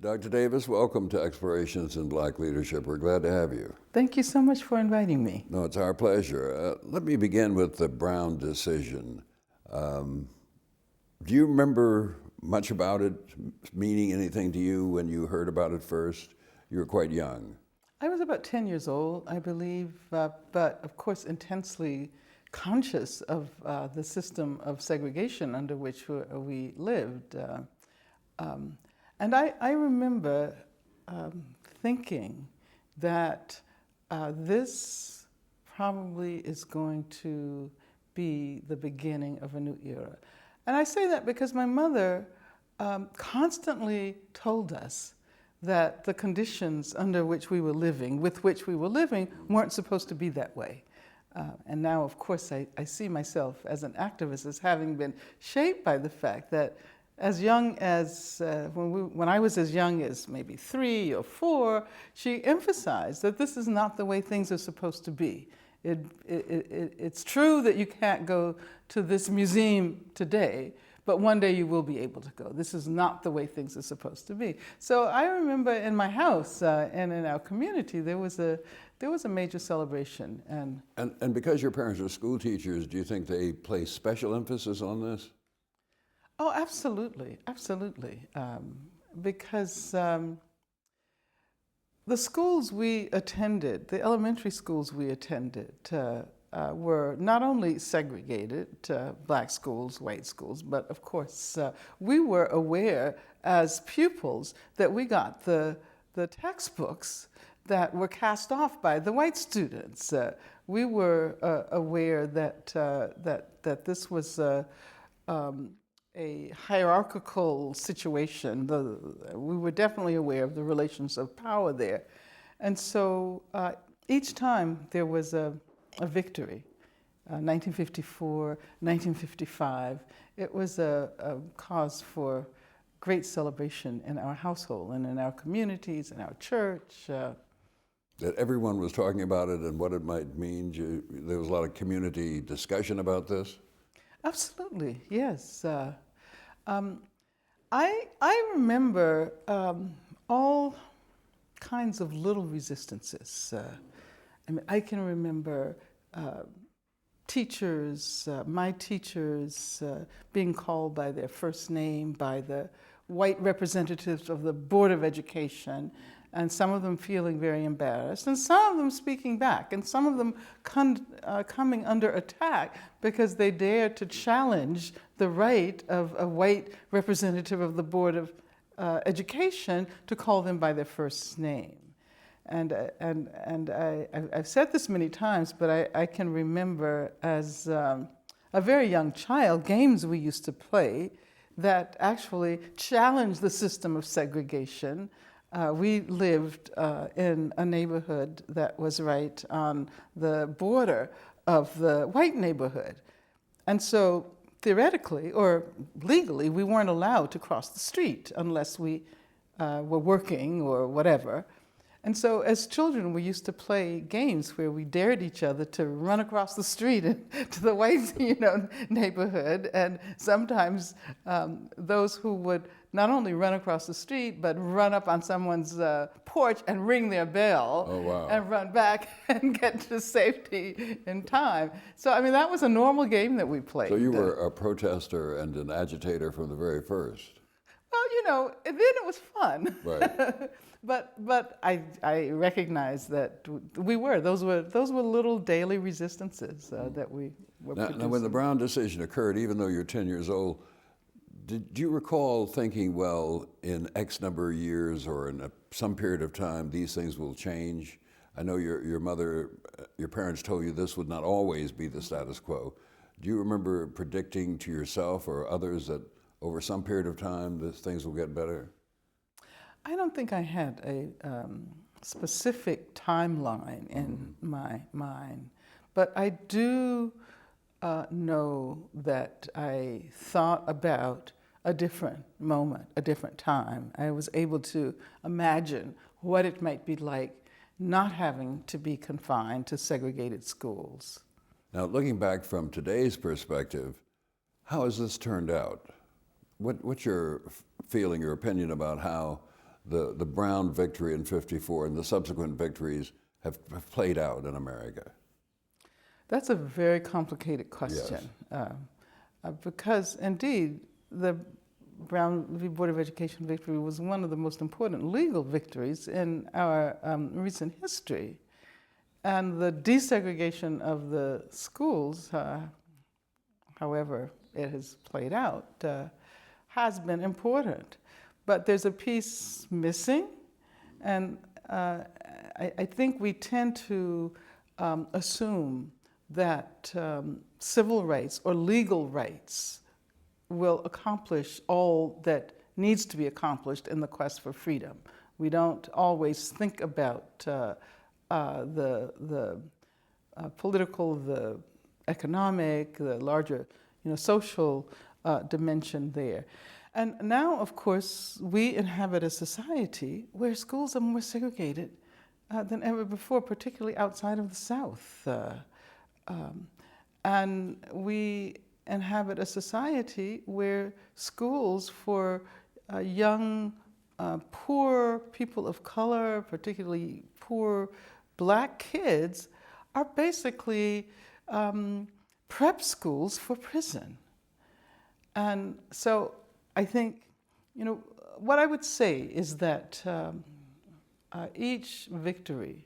Dr. Davis, welcome to Explorations in Black Leadership. We're glad to have you. Thank you so much for inviting me. No, it's our pleasure. Let me begin with the Brown decision. Do you remember much about it, meaning anything to you when you heard about it first? You were quite young. I was about 10 years old, I believe, but of course intensely conscious of the system of segregation under which we lived. And I remember thinking that this probably is going to be the beginning of a new era. And I say that because my mother constantly told us that the conditions under which we were living, with which we were living, weren't supposed to be that way. And now, of course, I see myself as an activist as having been shaped by the fact that as young as, when I was as young as maybe 3 or 4, she emphasized that this is not the way things are supposed to be. It's true that you can't go to this museum today, but one day you will be able to go. This is not the way things are supposed to be. So I remember in my house and in our community, there was a major celebration. And because your parents are school teachers, do you think they place special emphasis on this? Oh, absolutely, absolutely. Because the schools we attended, the elementary schools we attended, were not only segregated, black schools, white schools, but of course we were aware as pupils that we got the textbooks that were cast off by the white students. We were aware that this was a hierarchical situation. We were definitely aware of the relations of power there. And so each time there was a victory, 1954, 1955, it was a cause for great celebration in our household and in our communities, in our church. That everyone was talking about it and what it might mean. There was a lot of community discussion about this? Absolutely, yes. I remember all kinds of little resistances. I can remember teachers, my teachers, being called by their first name by the white representatives of the Board of Education, and some of them feeling very embarrassed, and some of them speaking back, and some of them coming under attack because they dared to challenge the right of a white representative of the Board of Education to call them by their first name. And I've said this many times, but I can remember as a very young child, games we used to play that actually challenged the system of segregation. We lived in a neighborhood that was right on the border of the white neighborhood. And so theoretically or legally, we weren't allowed to cross the street unless we were working or whatever. And so as children, we used to play games where we dared each other to run across the street to the white neighborhood. And sometimes those who would not only run across the street, but run up on someone's porch and ring their bell. Oh, wow. And run back and get to safety in time. So, I mean, that was a normal game that we played. So you were a protester and an agitator from the very first. Well, then it was fun. Right. But I recognize that those were little daily resistances that we were producing. Now, when the Brown decision occurred, even though you're 10 years old, did you recall thinking, well, in X number of years or in some period of time, these things will change? I know your parents told you this would not always be the status quo. Do you remember predicting to yourself or others that over some period of time, things will get better? I don't think I had a specific timeline in my mind, but I do know that I thought about a different moment, a different time. I was able to imagine what it might be like not having to be confined to segregated schools. Now, looking back from today's perspective, how has this turned out? What's your feeling, your opinion about how the Brown victory in '54 and the subsequent victories have played out in America? That's a very complicated question. Yes. Because indeed, the Brown v. Board of Education victory was one of the most important legal victories in our recent history. And the desegregation of the schools, however it has played out, has been important. But there's a piece missing, and I think we tend to assume that civil rights or legal rights will accomplish all that needs to be accomplished in the quest for freedom. We don't always think about the political, the economic, the larger, social dimension there. And now, of course, we inhabit a society where schools are more segregated than ever before, particularly outside of the South. And we inhabit a society where schools for young, poor people of color, particularly poor Black kids, are basically prep schools for prison. And so I think, what I would say is that each victory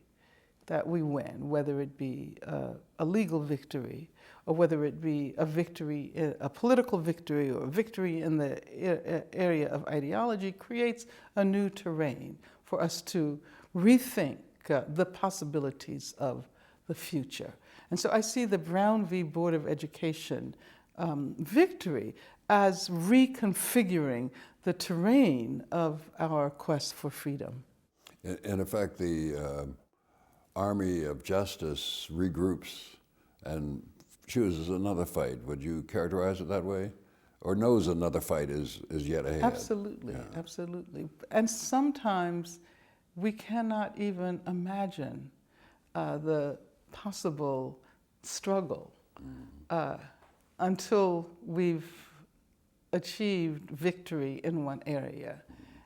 that we win, whether it be a legal victory or whether it be a victory, a political victory or a victory in the area of ideology, creates a new terrain for us to rethink the possibilities of the future. And so I see the Brown v. Board of Education victory as reconfiguring the terrain of our quest for freedom. In effect, the Army of Justice regroups and chooses another fight. Would you characterize it that way? Or knows another fight is yet ahead? Absolutely, yeah. Absolutely. And sometimes we cannot even imagine the possible struggle until we've achieved victory in one area.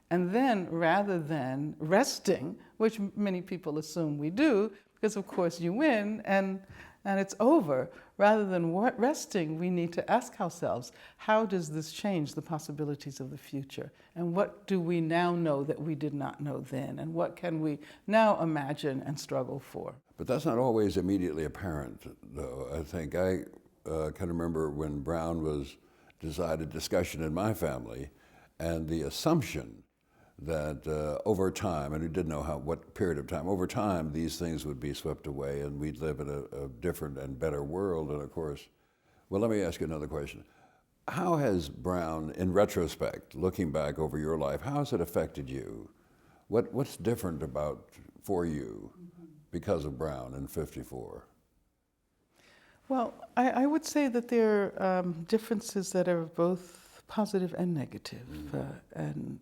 And then, rather than resting, which many people assume we do, because of course you win and it's over, rather than resting, we need to ask ourselves, how does this change the possibilities of the future? And what do we now know that we did not know then? And what can we now imagine and struggle for? But that's not always immediately apparent, though. I think I can remember when Brown was decided, discussion in my family, and the assumption that over time, and we didn't know what period of time, over time these things would be swept away and we'd live in a different and better world. And of course, well, let me ask you another question. How has Brown, in retrospect, looking back over your life, how has it affected you? What's different for you because of Brown in '54? Well, I would say that there are differences that are both positive and negative. And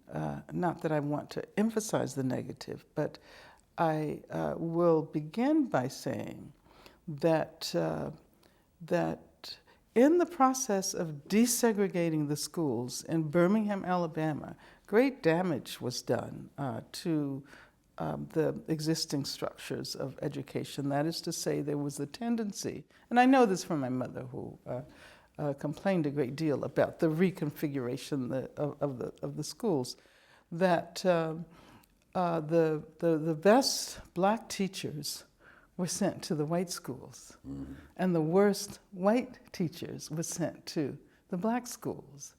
not that I want to emphasize the negative, but I will begin by saying that in the process of desegregating the schools in Birmingham, Alabama, great damage was done to the existing structures of education. That is to say, there was a tendency, and I know this from my mother, who complained a great deal about the reconfiguration of the schools, that the best Black teachers were sent to the white schools, and the worst white teachers were sent to the Black schools.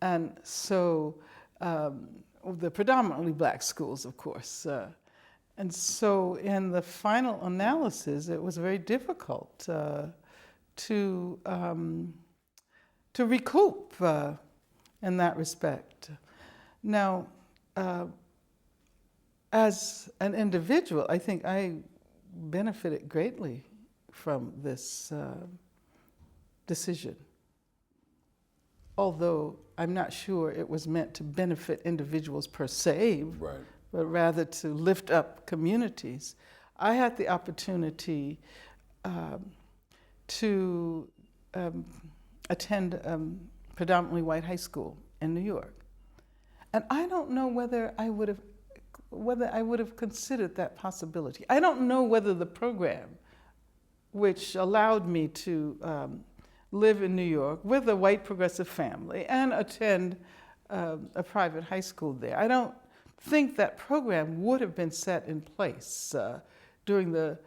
And so the predominantly Black schools, of course. And so in the final analysis, it was very difficult to recoup in that respect. Now, as an individual, I think I benefited greatly from this decision, although I'm not sure it was meant to benefit individuals per se, Right. but rather to lift up communities. I had the opportunity to attend predominantly white high school in New York. And I don't know whether I would have considered that possibility. I don't know whether the program, which allowed me to live in New York with a white progressive family and attend a private high school there, I don't think that program would have been set in place during the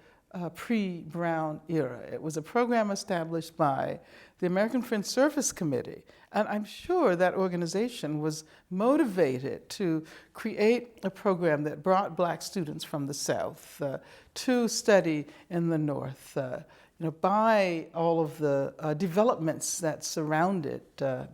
pre-Brown era. It was a program established by the American Friends Service Committee, and I'm sure that organization was motivated to create a program that brought Black students from the South to study in the North, by all of the developments that surrounded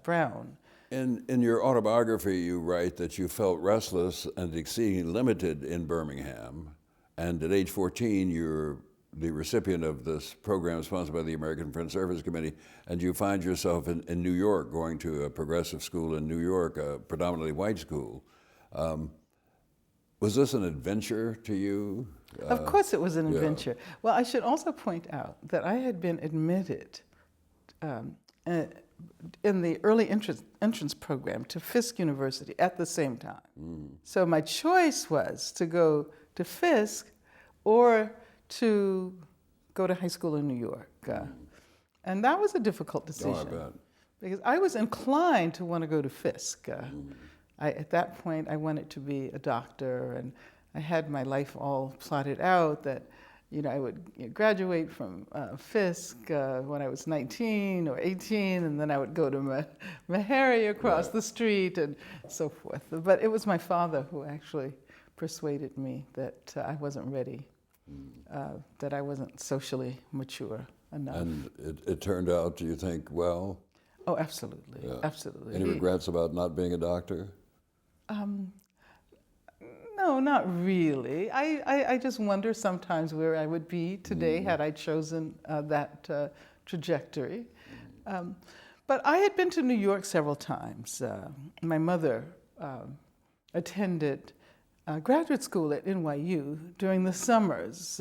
Brown. In your autobiography, you write that you felt restless and exceedingly limited in Birmingham, and at age 14, you're the recipient of this program sponsored by the American Friends Service Committee, and you find yourself in New York, going to a progressive school in New York, a predominantly white school. Was this an adventure to you? Of course it was an adventure. Well, I should also point out that I had been admitted in the early entrance program to Fisk University at the same time. So my choice was to go to Fisk or to go to high school in New York. And that was a difficult decision. Oh, I bet. Because I was inclined to want to go to Fisk. At that point, I wanted to be a doctor, and I had my life all plotted out that I would graduate from Fisk when I was 19 or 18, and then I would go to Meharry across the street and so forth. But it was my father who actually persuaded me that I wasn't ready, that I wasn't socially mature enough. And it turned out, do you think, well? Oh, absolutely, absolutely. Any regrets about not being a doctor? No, not really. I just wonder sometimes where I would be today had I chosen that trajectory. But I had been to New York several times. My mother attended graduate school at NYU during the summers.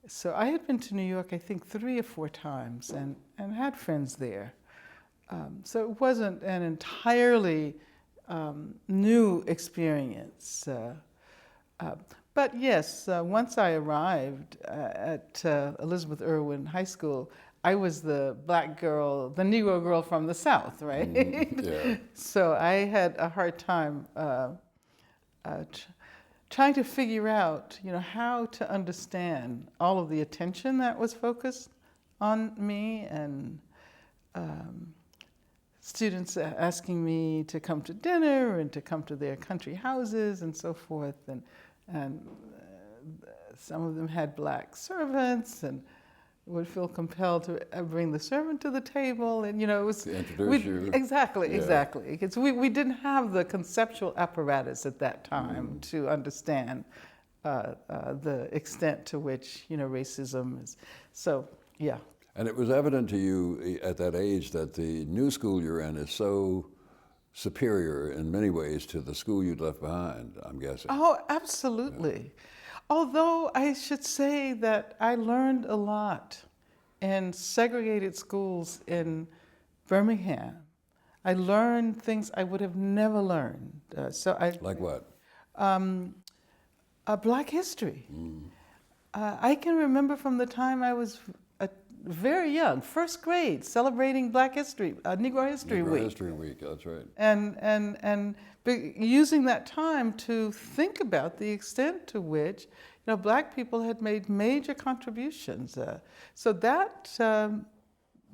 So I had been to New York, I think, 3 or 4 times and had friends there. So it wasn't an entirely new experience. But yes, once I arrived at Elizabeth Irwin High School, I was the black girl, the Negro girl from the South, right? So I had a hard time trying to figure out, how to understand all of the attention that was focused on me, and students asking me to come to dinner and to come to their country houses and so forth, and some of them had black servants and would feel compelled to bring the servant to the table, and it was to introduce you. Exactly. Because we didn't have the conceptual apparatus at that time to understand the extent to which racism is. So yeah. And it was evident to you at that age that the new school you're in is so superior in many ways to the school you'd left behind, I'm guessing. Oh, absolutely. Although I should say that I learned a lot in segregated schools in Birmingham. I learned things I would have never learned. Like what? Black history. I can remember from the time I was very young, first grade, celebrating Black History, Negro History Week. Negro History Week, that's right. And using that time to think about the extent to which Black people had made major contributions. So that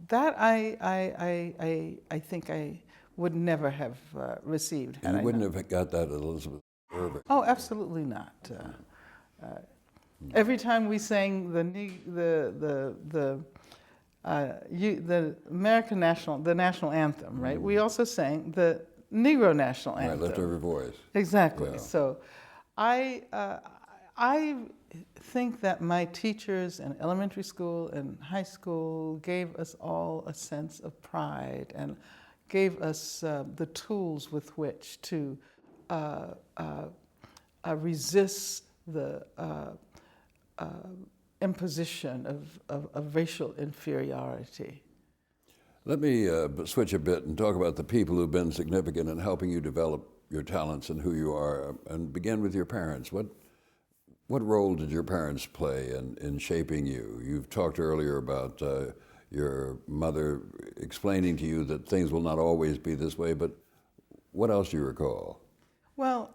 I think I would never have received. And you wouldn't have got that at Elizabeth Irving. Oh, absolutely not. Every time we sang the American national anthem, right? We also sang the Negro national anthem. Right, lift every voice. Exactly. Yeah. So, I think that my teachers in elementary school and high school gave us all a sense of pride and gave us the tools with which to resist the imposition of racial inferiority. Let me switch a bit and talk about the people who've been significant in helping you develop your talents and who you are, and begin with your parents. What role did your parents play in shaping you? You've talked earlier about your mother explaining to you that things will not always be this way, but what else do you recall? Well,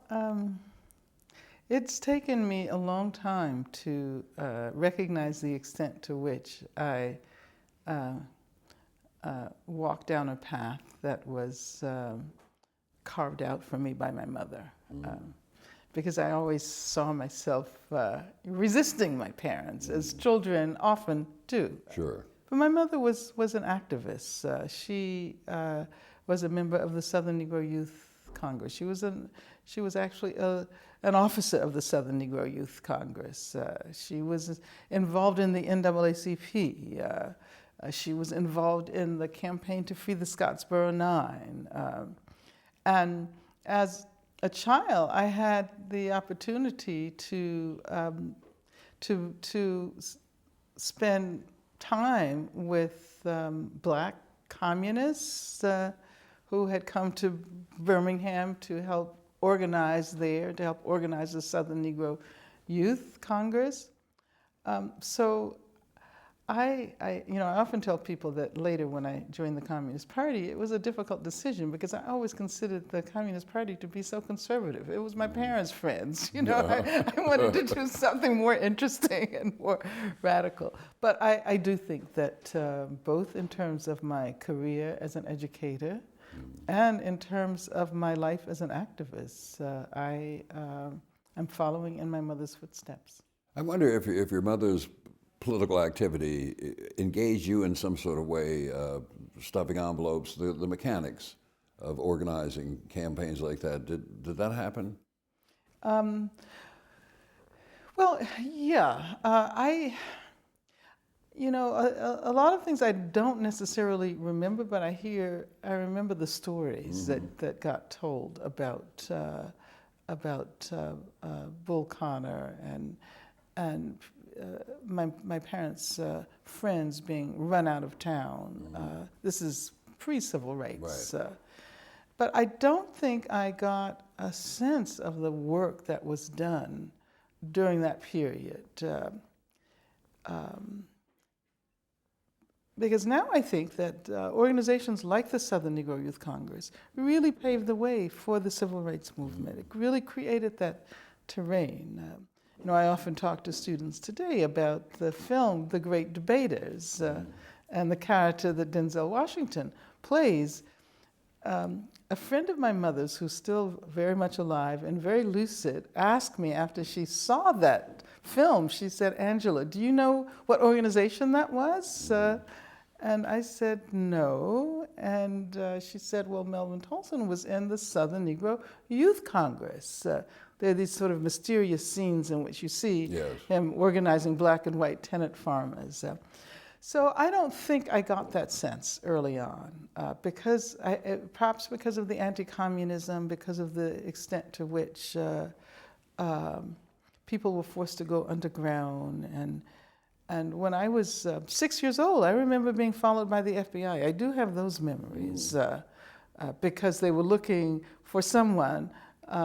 it's taken me a long time to recognize the extent to which I walked down a path that was carved out for me by my mother. Because I always saw myself resisting my parents, as children often do. Sure. But my mother was an activist. She was a member of the Southern Negro Youth Congress. She was actually an officer of the Southern Negro Youth Congress. She was involved in the NAACP. She was involved in the campaign to free the Scottsboro Nine. And as a child, I had the opportunity to spend time with Black communists who had come to Birmingham to help organize there, to help organize the Southern Negro Youth Congress. So I often tell people that later when I joined the Communist Party, it was a difficult decision because I always considered the Communist Party to be so conservative. It was my parents' friends, I wanted to do something more interesting and more radical. But I do think that both in terms of my career as an educator and in terms of my life as an activist, I am following in my mother's footsteps. I wonder if your mother's political activity engaged you in some sort of way, stuffing envelopes, the mechanics of organizing campaigns like that. Did that happen? Well, yeah. A lot of things I don't necessarily remember, but I remember the stories that got told about Bull Connor and my parents' friends being run out of town. This is pre-civil rights. Right. But I don't think I got a sense of the work that was done during that period. Because now I think that organizations like the Southern Negro Youth Congress really paved the way for the civil rights movement. It really created that terrain. I often talk to students today about the film The Great Debaters and the character that Denzel Washington plays. A friend of my mother's, who's still very much alive and very lucid, asked me after she saw that film, she said, "Angela, do you know what organization that was?" And I said, "No." And she said, "Well, Melvin Tolson was in the Southern Negro Youth Congress." There are these sort of mysterious scenes in which you see him organizing black and white tenant farmers. So I don't think I got that sense early on, perhaps because of the anti-communism, because of the extent to which people were forced to go underground. And when I was 6 years old, I remember being followed by the FBI. I do have those memories because they were looking for someone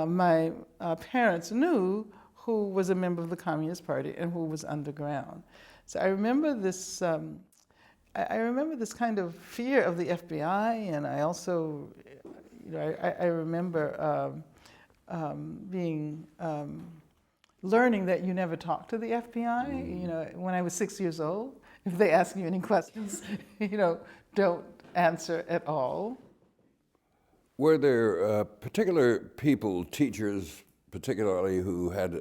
my parents knew who was a member of the Communist Party and who was underground. So I remember this. I remember this kind of fear of the FBI, and I also, I remember learning that you never talk to the FBI. When I was 6 years old, if they ask you any questions, don't answer at all. Were there particular people, teachers particularly, who had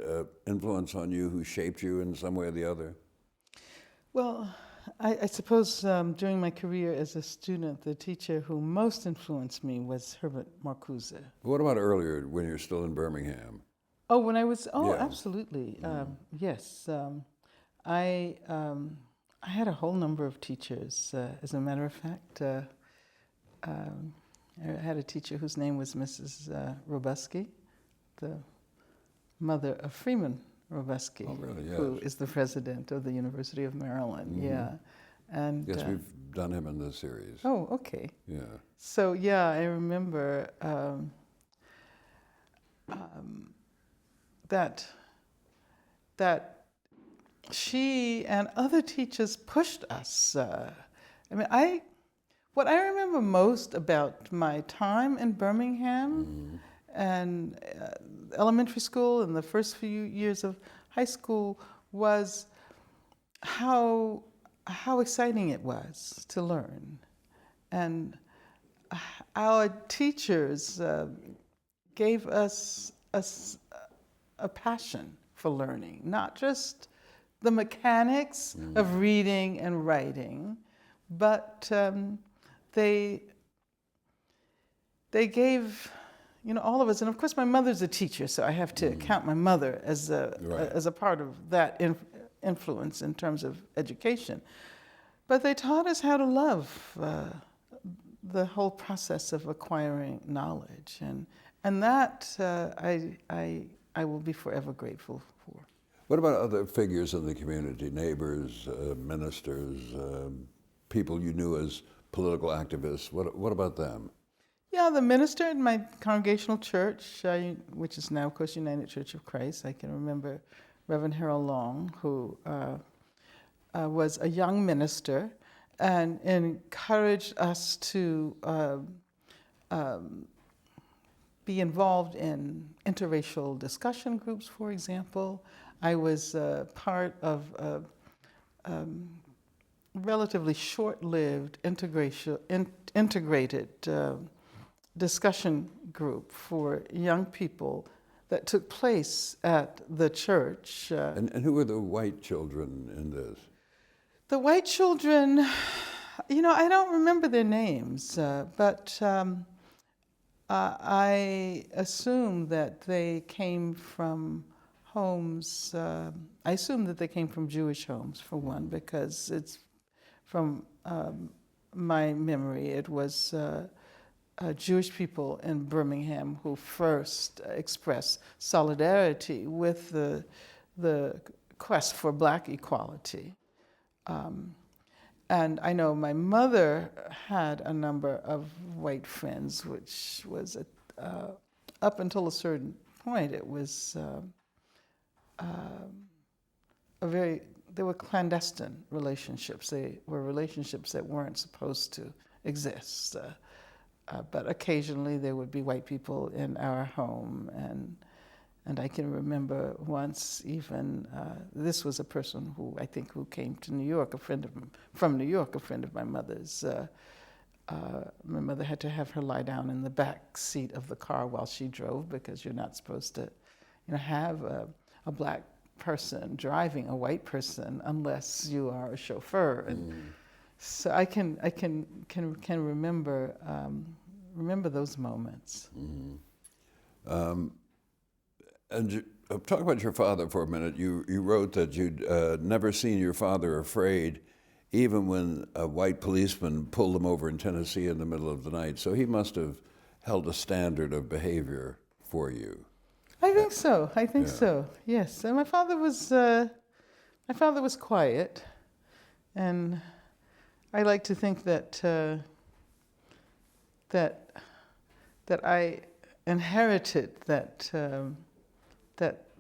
influence on you, who shaped you in some way or the other? Well, I suppose during my career as a student, the teacher who most influenced me was Herbert Marcuse. What about earlier, when you're still in Birmingham? Oh, when I was, Yeah. Absolutely. Yes. I had a whole number of teachers. As a matter of fact, I had a teacher whose name was Mrs. Robuski, the mother of Freeman Robuski, who is the president of the University of Maryland. Yeah, and yes, we've done him in this series. Oh, okay. Yeah. So yeah, I remember that she and other teachers pushed us. What I remember most about my time in Birmingham and elementary school and the first few years of high school was how exciting it was to learn. And our teachers gave us a passion for learning, not just the mechanics of reading and writing, but they gave, all of us, and of course my mother's a teacher, so I have to count my mother as a part of that influence in terms of education. But they taught us how to love the whole process of acquiring knowledge, and that I will be forever grateful for. What about other figures in the community, neighbors, ministers, people you knew as political activists? What about them? Yeah, the minister in my congregational church, which is now, of course, United Church of Christ. I can remember Reverend Harold Long, who was a young minister and encouraged us to be involved in interracial discussion groups, for example. I was part of a relatively short-lived integrated discussion group for young people that took place at the church. And who were the white children in this? The white children, I don't remember their names, but I assume that they came from homes, I assume that they came from Jewish homes, for one, because it's from my memory, it was Jewish people in Birmingham who first expressed solidarity with the quest for Black equality. And I know my mother had a number of white friends, which was, up until a certain point, it was they were clandestine relationships. They were relationships that weren't supposed to exist. But occasionally there would be white people in our home, and I can remember once even, this was a person who came to New York, from New York, a friend of my mother's. My mother had to have her lie down in the back seat of the car while she drove, because you're not supposed to, have a Black person driving a white person unless you are a chauffeur. And so I can remember those moments. And talk about your father for a minute. You wrote that you'd never seen your father afraid, even when a white policeman pulled him over in Tennessee in the middle of the night. So he must have held a standard of behavior for you. I think so. So. Yes. And my father was quiet, and I like to think that that I inherited that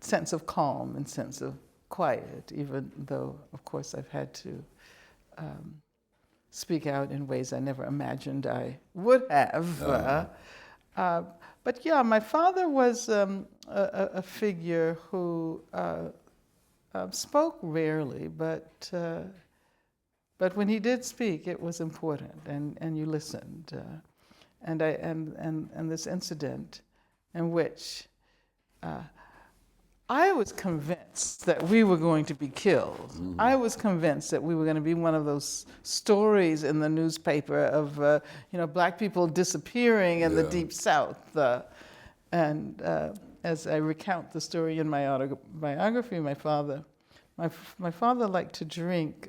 sense of calm and sense of quiet, even though, of course, I've had to speak out in ways I never imagined I would have. But yeah, my father was a figure who spoke rarely, but when he did speak, it was important, and you listened. And this incident in which I was convinced that we were going to be killed. I was convinced that we were going to be one of those stories in the newspaper of Black people disappearing in the Deep South. And as I recount the story in my autobiography, my father liked to drink.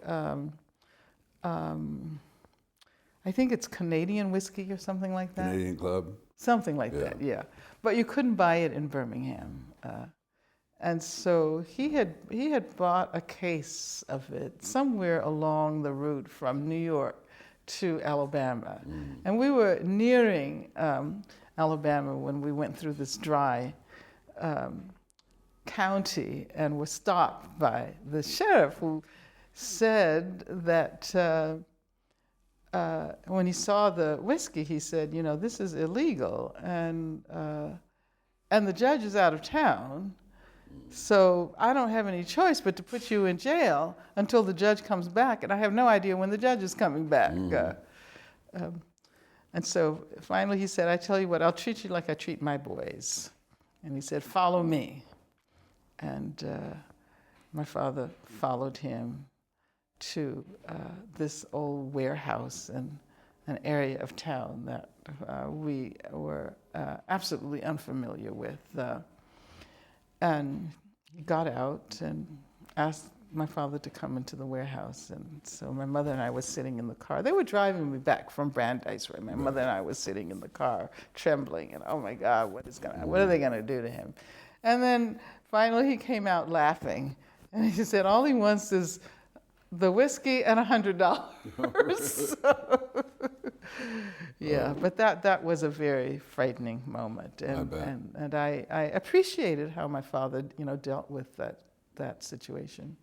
I think it's Canadian whiskey or something like that. Canadian Club. Something like that, yeah. But you couldn't buy it in Birmingham. And so he had bought a case of it somewhere along the route from New York to Alabama. And we were nearing Alabama when we went through this dry county and was stopped by the sheriff, who said that when he saw the whiskey, he said, you know, this is illegal, and the judge is out of town, so I don't have any choice but to put you in jail until the judge comes back, and I have no idea when the judge is coming back. And so finally he said, I tell you what, I'll treat you like I treat my boys. And he said, follow me. And my father followed him to this old warehouse in an area of town that we were absolutely unfamiliar with. And he got out and asked my father to come into the warehouse. And so my mother and I was sitting in the car. They were driving me back from Brandeis, right? My mother and I was sitting in the car, trembling, and oh my God, what are they gonna do to him? And then finally he came out laughing, and he said, all he wants is the whiskey and $100. So, yeah, but that was a very frightening moment, and I appreciated how my father, you know, dealt with that situation.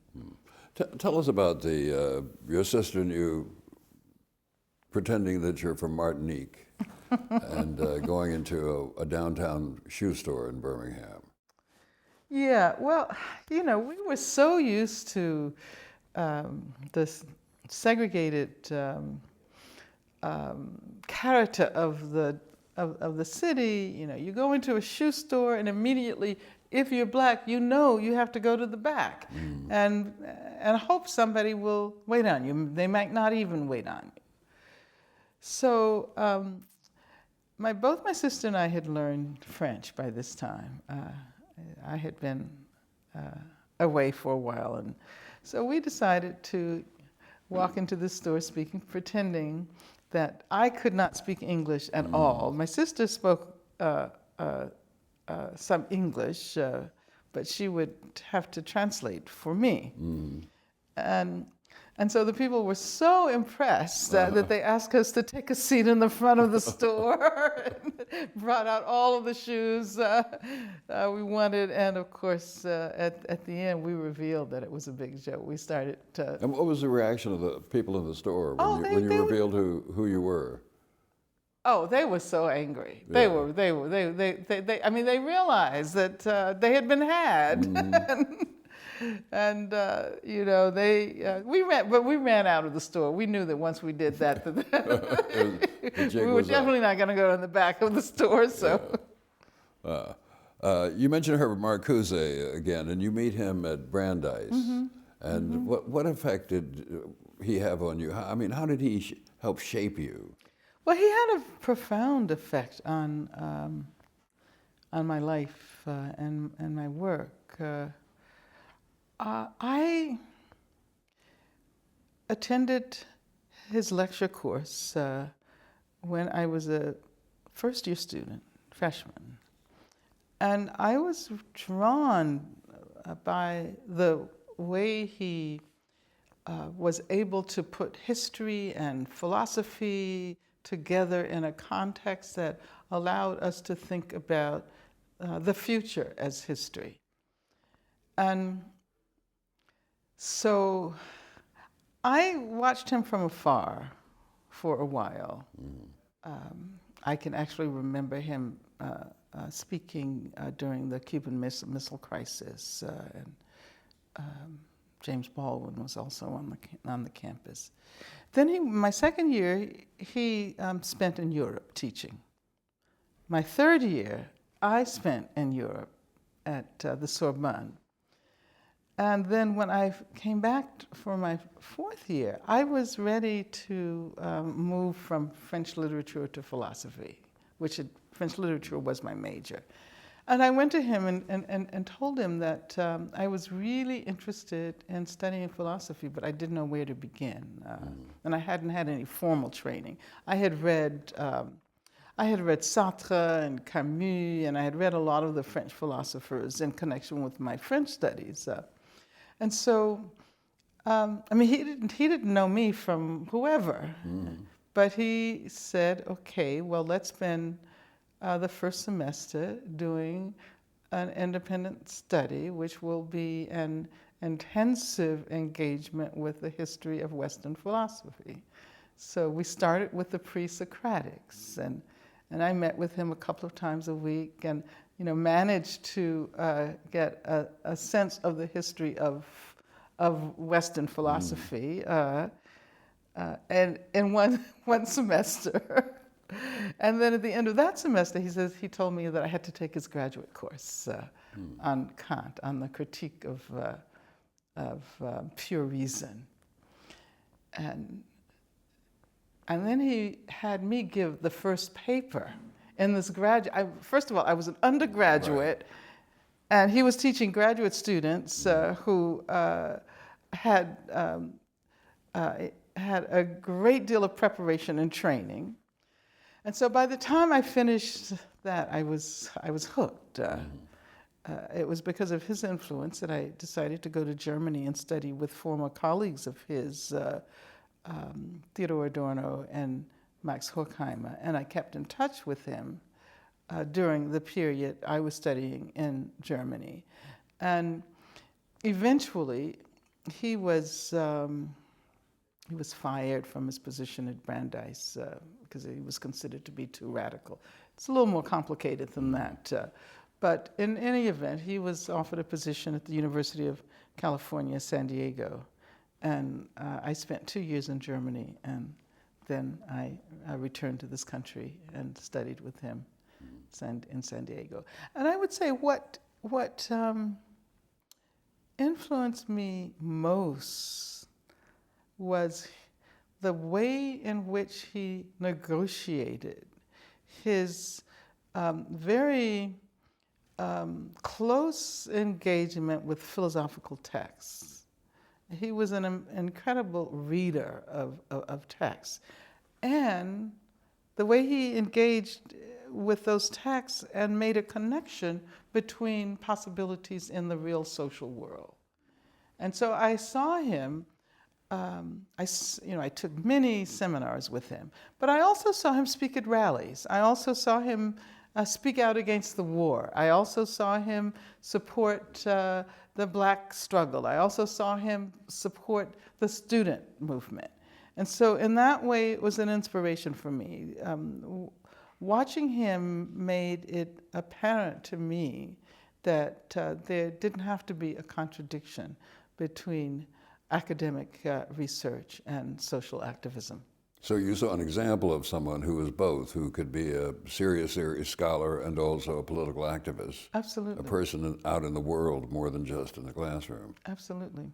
Tell us about your sister and you pretending that you're from Martinique and going into a downtown shoe store in Birmingham. Yeah, well, you know, we were so used to this segregated character of the city. You know, you go into a shoe store and immediately, if you're black, you know you have to go to the back and hope somebody will wait on you. They might not even wait on you. So both my sister and I had learned French by this time. I had been away for a while, and so we decided to walk into the store pretending that I could not speak English at all. My sister spoke some English, but she would have to translate for me. And so the people were so impressed that they asked us to take a seat in the front of the store and brought out all of the shoes we wanted. And of course, at the end, we revealed that it was a big joke. We started to... And what was the reaction of the people in the store when you revealed who you were? Oh, they were so angry. Yeah. I mean, they realized that they had been had. And you know, we ran out of the store. We knew that once we did that, we were definitely not going to go in the back of the store. So, you mentioned Herbert Marcuse again, and you meet him at Brandeis. And what effect did he have on you? I mean, how did he help shape you? Well, he had a profound effect on my life and my work. I attended his lecture course when I was a first-year student, freshman. And I was drawn by the way he was able to put history and philosophy together in a context that allowed us to think about the future as history. And so I watched him from afar for a while. I can actually remember him speaking during the Cuban Missile Crisis, and James Baldwin was also on the campus. Then my second year, he spent in Europe teaching. My third year, I spent in Europe at the Sorbonne. And then when I came back for my fourth year, I was ready to move from French literature to philosophy, French literature was my major. And I went to him and told him that I was really interested in studying philosophy, but I didn't know where to begin. And I hadn't had any formal training. I had read Sartre and Camus, and I had read a lot of the French philosophers in connection with my French studies. And so, I mean, he didn't know me from whoever, but he said, okay, well, let's spend the first semester doing an independent study, which will be an intensive engagement with the history of Western philosophy. So we started with the pre-Socratics, and I met with him a couple of times a week, and managed to get a sense of the history of Western philosophy, and in one semester. And then at the end of that semester, he told me that I had to take his graduate course on Kant, on the critique of pure reason. And then he had me give the first paper in this graduate. First of all, I was an undergraduate, right. And he was teaching graduate students who had a great deal of preparation and training. And so by the time I finished that, I was hooked. It was because of his influence that I decided to go to Germany and study with former colleagues of his, Theodor Adorno and Max Horkheimer, and I kept in touch with him during the period I was studying in Germany. And eventually, he was fired from his position at Brandeis because he was considered to be too radical. It's a little more complicated than that. But in any event, he was offered a position at the University of California, San Diego. And I spent 2 years in Germany, and then I returned to this country and studied with him in San Diego. And I would say what influenced me most was the way in which he negotiated his very close engagement with philosophical texts. He was an incredible reader of texts. And the way he engaged with those texts and made a connection between possibilities in the real social world. And so I saw him, I took many seminars with him, but I also saw him speak at rallies. I also saw him speak out against the war. I also saw him support the Black struggle. I also saw him support the student movement. And so in that way, it was an inspiration for me. Watching him made it apparent to me that there didn't have to be a contradiction between academic research and social activism. So you saw an example of someone who was both, who could be a serious scholar and also a political activist. Absolutely. A person out in the world more than just in the classroom. Absolutely.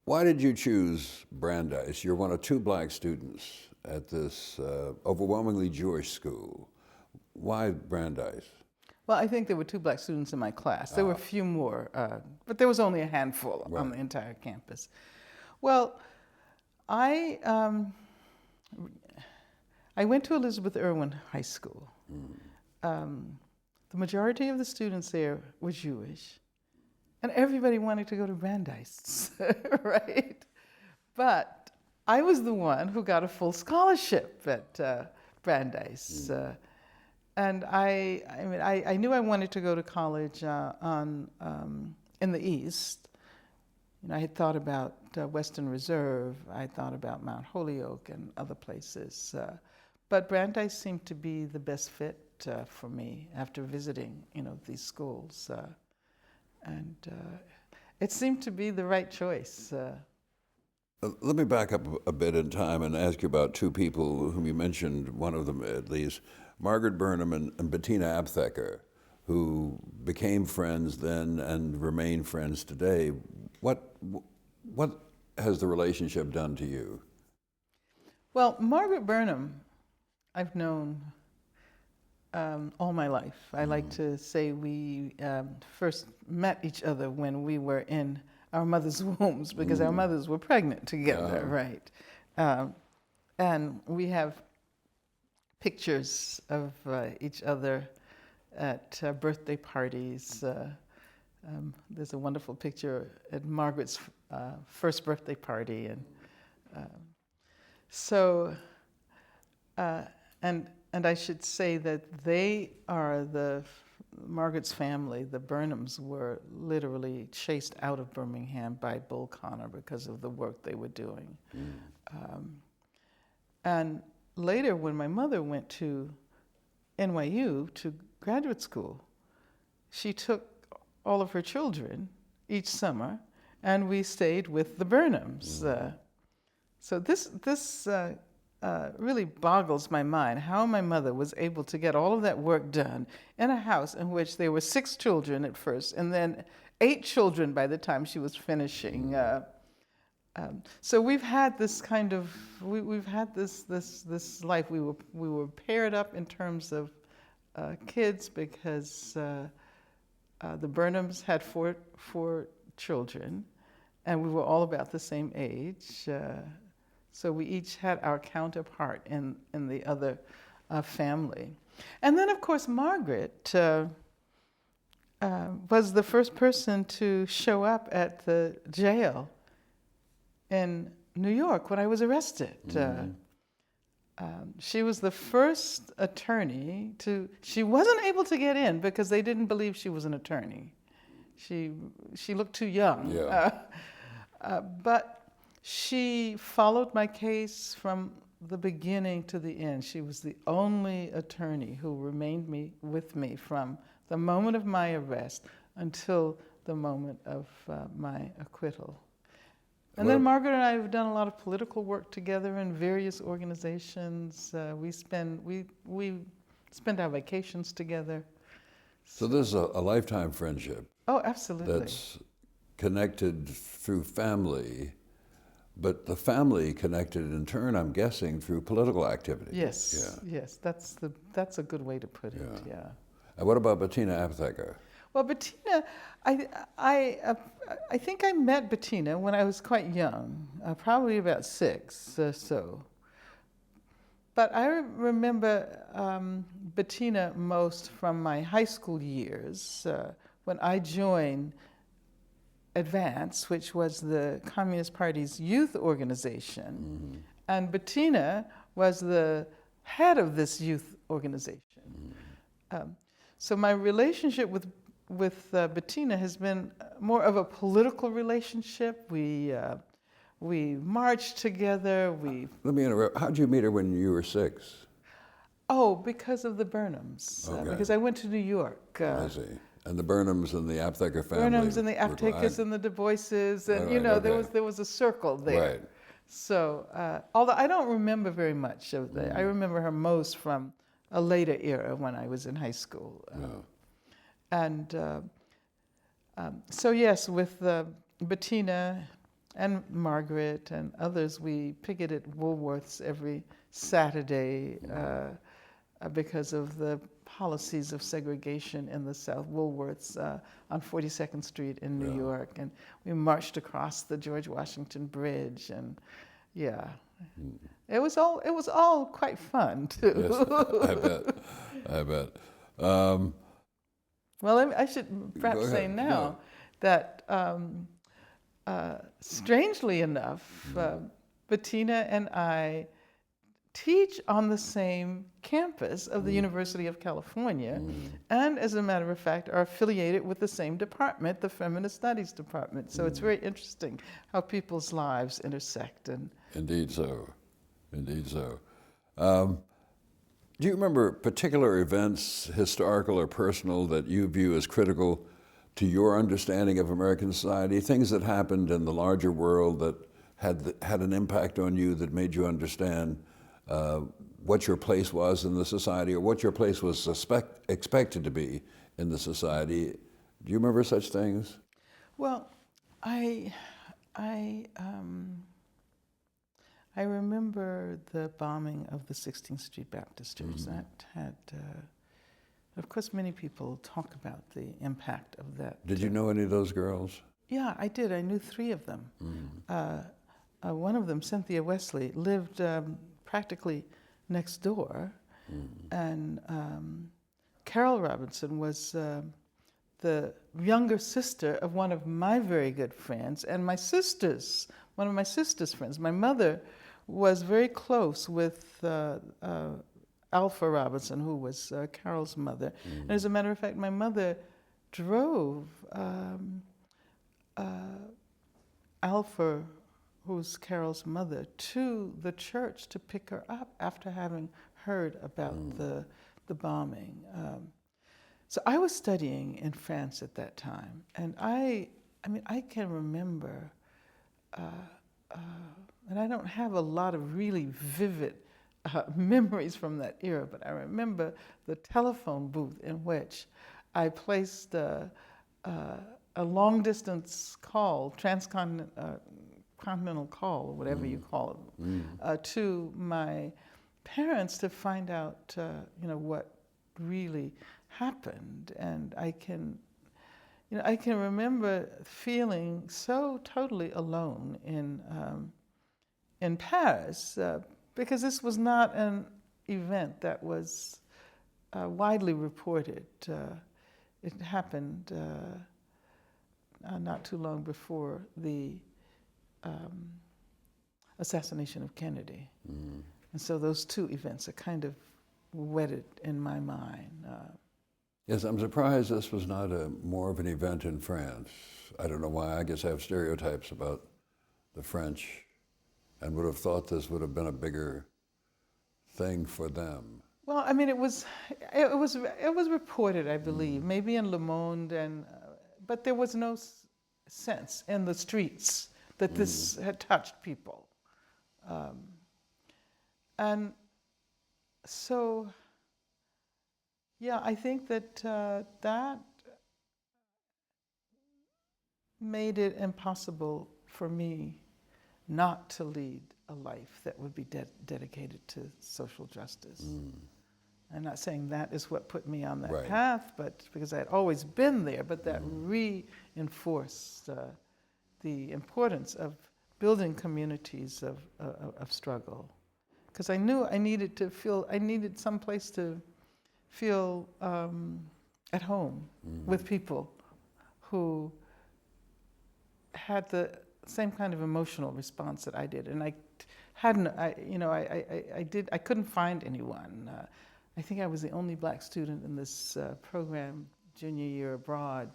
Why did you choose Brandeis? You're one of 2 Black students at this overwhelmingly Jewish school. Why Brandeis? Well, I think there were 2 Black students in my class. There were a few more, but there was only a handful on the entire campus. Well, I went to Elizabeth Irwin High School. The majority of the students there were Jewish, and everybody wanted to go to Brandeis, right? But I was the one who got a full scholarship at Brandeis. And I knew I wanted to go to college in the East. I had thought about Western Reserve. I thought about Mount Holyoke and other places. But Brandeis seemed to be the best fit for me after visiting, these schools. And it seemed to be the right choice. Let me back up a bit in time and ask you about 2 people whom you mentioned, one of them at least, Margaret Burnham and Betty Absecker, who became friends then and remain friends today. What has the relationship done to you? Well, Margaret Burnham, I've known all my life. I like to say we first met each other when we were in our mother's wombs, because our mothers were pregnant together, right? And we have pictures of each other at birthday parties. There's a wonderful picture at Margaret's first birthday party, and and I should say that they are Margaret's family, the Burnhams, were literally chased out of Birmingham by Bull Connor because of the work they were doing. And later, when my mother went to NYU to graduate school, she took all of her children each summer, and we stayed with the Burnhams. So this really boggles my mind how my mother was able to get all of that work done in a house in which there were 6 children at first, and then 8 children by the time she was finishing. So we've had this kind of we've had this life. We were paired up in terms of kids because the Burnhams had four children, and we were all about the same age. So we each had our counterpart in the other family. And then, of course, Margaret was the first person to show up at the jail in New York when I was arrested. She was the first attorney she wasn't able to get in because they didn't believe she was an attorney. She looked too young. Yeah. But she followed my case from the beginning to the end. She was the only attorney who remained with me from the moment of my arrest until the moment of my acquittal. And then Margaret and I have done a lot of political work together in various organizations. We spend our vacations together. So this is a lifetime friendship. Oh, absolutely. That's connected through family, but the family connected in turn, I'm guessing, through political activity. Yes, yes, that's a good way to put it. Yeah. And what about Bettina Absecker? Well, Bettina, I think I met Bettina when I was quite young, probably about 6 or so. But I remember Bettina most from my high school years when I joined Advance, which was the Communist Party's youth organization. And Bettina was the head of this youth organization. So my relationship with Bettina has been more of a political relationship. We marched together. Let me interrupt. How did you meet her when you were 6? Oh, because of the Burnhams. Okay. Because I went to New York. I see. And the Burnhams and the Absecker family. Burnhams and the Abseckers and the Du Boises, and there was a circle there. Right. So, although I don't remember very much of that, I remember her most from a later era when I was in high school. And so yes, with Bettina and Margaret and others, we picketed Woolworths every Saturday because of the policies of segregation in the South. Woolworths on 42nd Street in New York, and we marched across the George Washington Bridge, and it was all quite fun too. Yes, I bet. Well, I should perhaps say now that strangely enough, Bettina and I teach on the same campus of the University of California, and as a matter of fact, are affiliated with the same department, the Feminist Studies department. So it's very interesting how people's lives intersect. And Indeed so. Indeed so. Do you remember particular events, historical or personal, that you view as critical to your understanding of American society? Things that happened in the larger world that had an impact on you, that made you understand what your place was in the society, or what your place was expected to be in the society. Do you remember such things? Well, I remember the bombing of the 16th Street Baptist Church. That had, of course, many people talk about the impact of that. Did you know any of those girls? Yeah, I did. I knew 3 of them. One of them, Cynthia Wesley, lived practically next door, and Carol Robinson was the younger sister of one of my very good friends, and one of my sister's friends. My mother was very close with Alpha Robinson, who was Carol's mother. And as a matter of fact, my mother drove Alpha, who's Carol's mother, to the church to pick her up after having heard about the bombing. So I was studying in France at that time, and I can remember, and I don't have a lot of really vivid memories from that era, but I remember the telephone booth in which I placed a long-distance call, continental call, or whatever you call it, to my parents to find out, what really happened. And I can remember feeling so totally alone in Paris, because this was not an event that was widely reported. It happened not too long before the assassination of Kennedy. And so those two events are kind of wedded in my mind. Yes, I'm surprised this was not more of an event in France. I don't know why. I guess I have stereotypes about the French, and would have thought this would have been a bigger thing for them. Well, I mean, it was reported, I believe, maybe in Le Monde, but there was no sense in the streets that this had touched people, and so, yeah, I think that that made it impossible for me not to lead a life that would be dedicated to social justice. I'm not saying that is what put me on that path, but because I had always been there, but that reinforced the importance of building communities of struggle. Because I knew I needed some place to feel at home with people who had the same kind of emotional response that I did, and I couldn't find anyone. I think I was the only black student in this program, junior year abroad.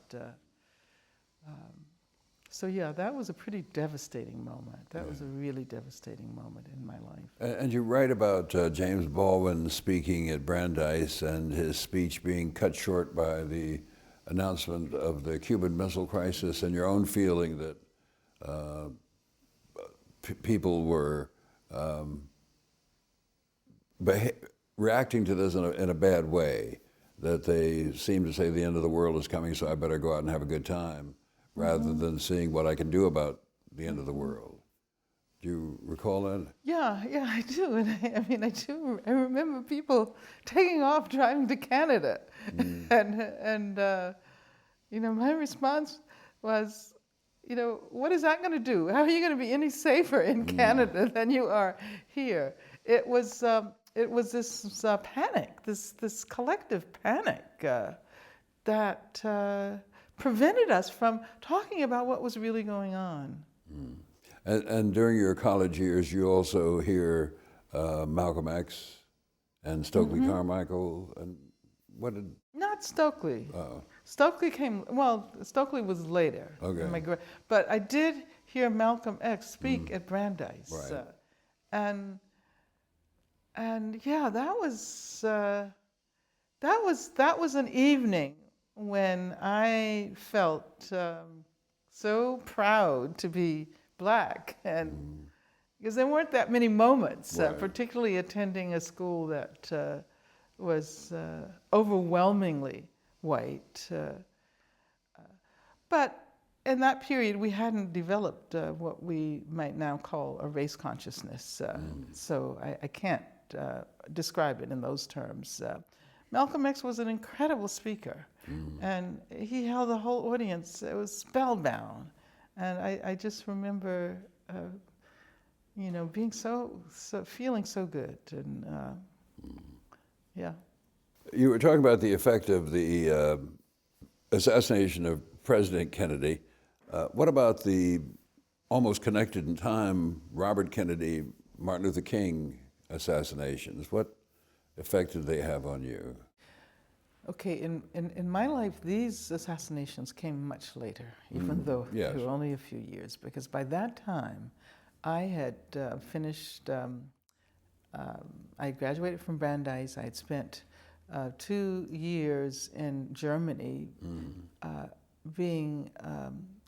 So yeah, that was a pretty devastating moment. That was a really devastating moment in my life. And you write about James Baldwin speaking at Brandeis and his speech being cut short by the announcement of the Cuban Missile Crisis, and your own feeling that people were reacting to this in a bad way, that they seemed to say the end of the world is coming, so I better go out and have a good time, rather than seeing what I can do about the end of the world. Do you recall that? Yeah, I do. And I remember people taking off driving to Canada. And my response was, what is that going to do? How are you going to be any safer in Canada than you are here? It was this panic, this collective panic that prevented us from talking about what was really going on. And during your college years, you also hear Malcolm X and Stokely Carmichael, and what did... Not Stokely. Oh. Stokely was later. Okay. But I did hear Malcolm X speak at Brandeis. Right. And yeah, that was an evening when I felt so proud to be Black, and because there weren't that many moments, particularly attending a school that was overwhelmingly white. But in that period, we hadn't developed what we might now call a race consciousness, so I can't describe it in those terms. Malcolm X was an incredible speaker, and he held the whole audience. It was spellbound, and I just remember, being feeling so good, and yeah. You were talking about the effect of the assassination of President Kennedy. What about the almost connected in time Robert Kennedy, Martin Luther King assassinations? What effect did they have on you? Okay, in my life, these assassinations came much later, even though yes. they were only a few years, because by that time, I had finished, I graduated from Brandeis. I had spent 2 years in Germany being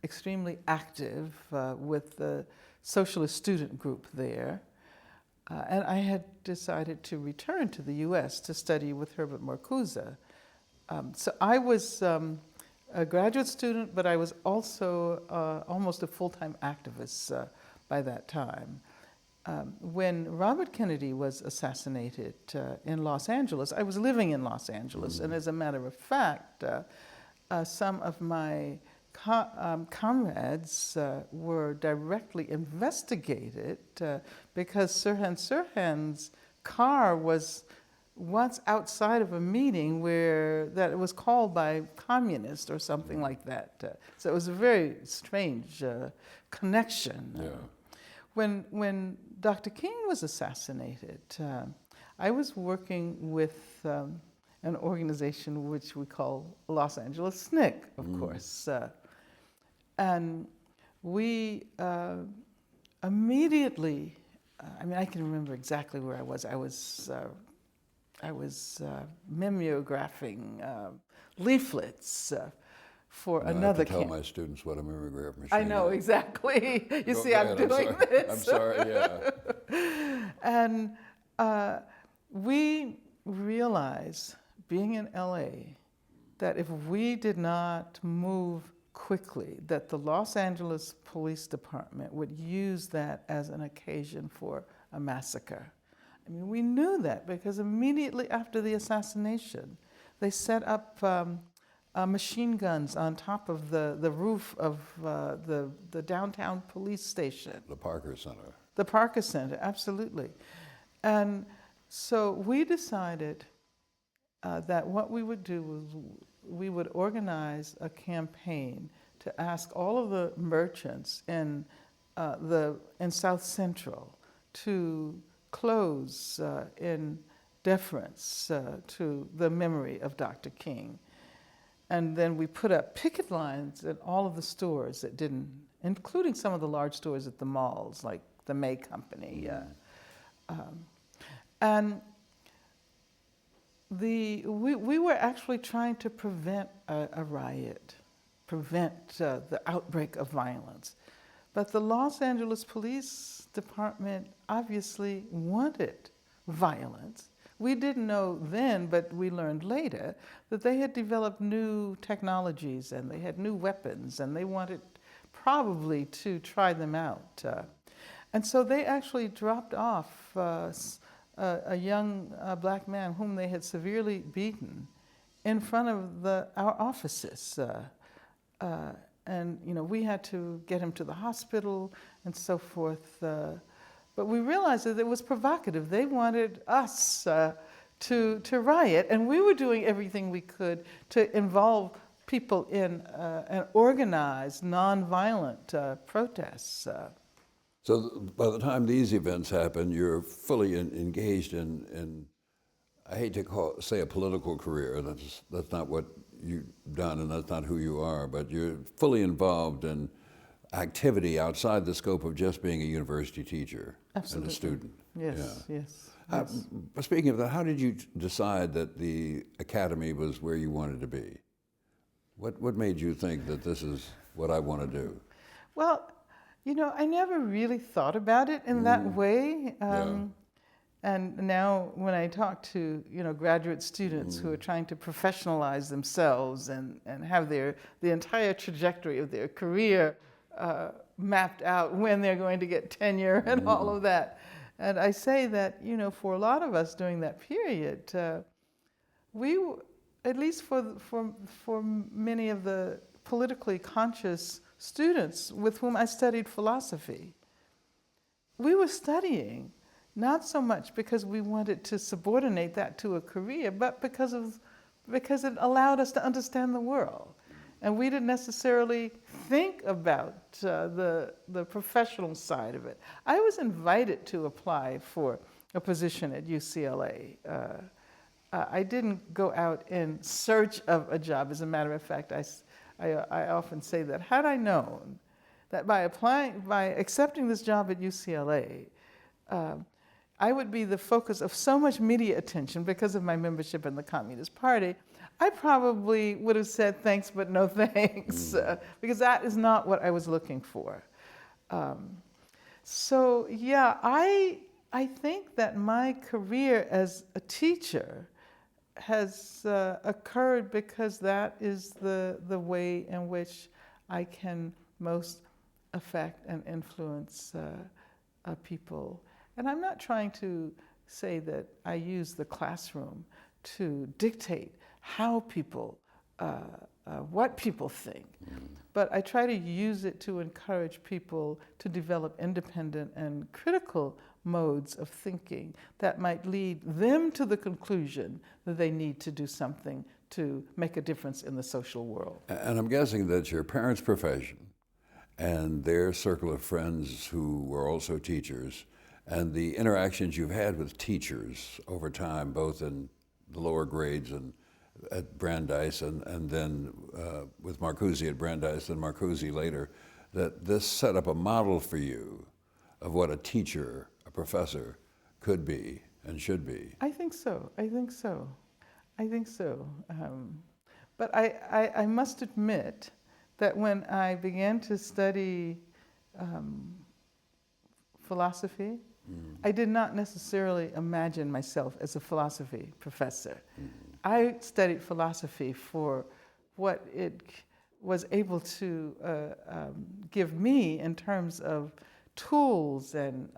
extremely active with the socialist student group there. And I had decided to return to the US to study with Herbert Marcuse. So I was a graduate student, but I was also almost a full-time activist by that time. When Robert Kennedy was assassinated in Los Angeles, I was living in Los Angeles, and as a matter of fact, some of my comrades were directly investigated because Sirhan's car was once outside of a meeting where that it was called by communists or something like that. So it was a very strange connection. Yeah. When Dr. King was assassinated, I was working with an organization which we call Los Angeles SNCC, of course. And we immediately, I mean, I can remember exactly where I was. I was mimeographing leaflets for another I have to tell camp. my students what a mimeograph machine I know, is. exactly. You see, Go I'm ahead, doing sorry. this. I'm sorry, yeah. And we realized, being in LA, that if we did not move quickly, that the Los Angeles Police Department would use that as an occasion for a massacre. I mean, we knew that because immediately after the assassination, they set up machine guns on top of the roof of the downtown police station. The Parker Center. The Parker Center, absolutely. And so we decided that what we would do was we would organize a campaign to ask all of the merchants in South Central to close in deference to the memory of Dr. King. And then we put up picket lines at all of the stores that didn't, including some of the large stores at the malls, like the May Company. And we were actually trying to prevent a riot, prevent the outbreak of violence. But the Los Angeles Police Department obviously wanted violence. We didn't know then, but we learned later, that they had developed new technologies and they had new weapons and they wanted probably to try them out. And so they actually dropped off a young black man whom they had severely beaten in front of our offices. And you know, we had to get him to the hospital and so forth. But we realized that it was provocative. They wanted us to riot, and we were doing everything we could to involve people in an organized, nonviolent protests. So by the time these events happen, you're fully engaged in, I hate to say a political career. That's not what you've done, and that's not who you are. But you're fully involved in activity outside the scope of just being a university teacher. Absolutely. And a student. Yes, Yeah. yes. Speaking of that, how did you decide that the academy was where you wanted to be? What made you think that this is what I want to do? Well, you know, I never really thought about it in that way. And now when I talk to, you know, graduate students who are trying to professionalize themselves and have the entire trajectory of their career mapped out, when they're going to get tenure and all of that. And I say that, you know, for a lot of us during that period, we, at least for many of the politically conscious students with whom I studied philosophy, we were studying not so much because we wanted to subordinate that to a career, but because it allowed us to understand the world. And we didn't necessarily think about the professional side of it. I was invited to apply for a position at UCLA. I didn't go out in search of a job. As a matter of fact, I often say that had I known that by accepting this job at UCLA, I would be the focus of so much media attention because of my membership in the Communist Party, I probably would have said thanks but no thanks, because that is not what I was looking for. So yeah, I think that my career as a teacher has occurred because that is the way in which I can most affect and influence people. And I'm not trying to say that I use the classroom to dictate how people, what people think, but I try to use it to encourage people to develop independent and critical modes of thinking that might lead them to the conclusion that they need to do something to make a difference in the social world. And I'm guessing that your parents' profession and their circle of friends who were also teachers and the interactions you've had with teachers over time, both in the lower grades and at Brandeis and then with Marcuse at Brandeis and Marcuse later, that this set up a model for you of what a teacher, a professor, could be and should be. I think so. But I must admit that when I began to study philosophy, I did not necessarily imagine myself as a philosophy professor. I studied philosophy for what it was able to give me in terms of tools and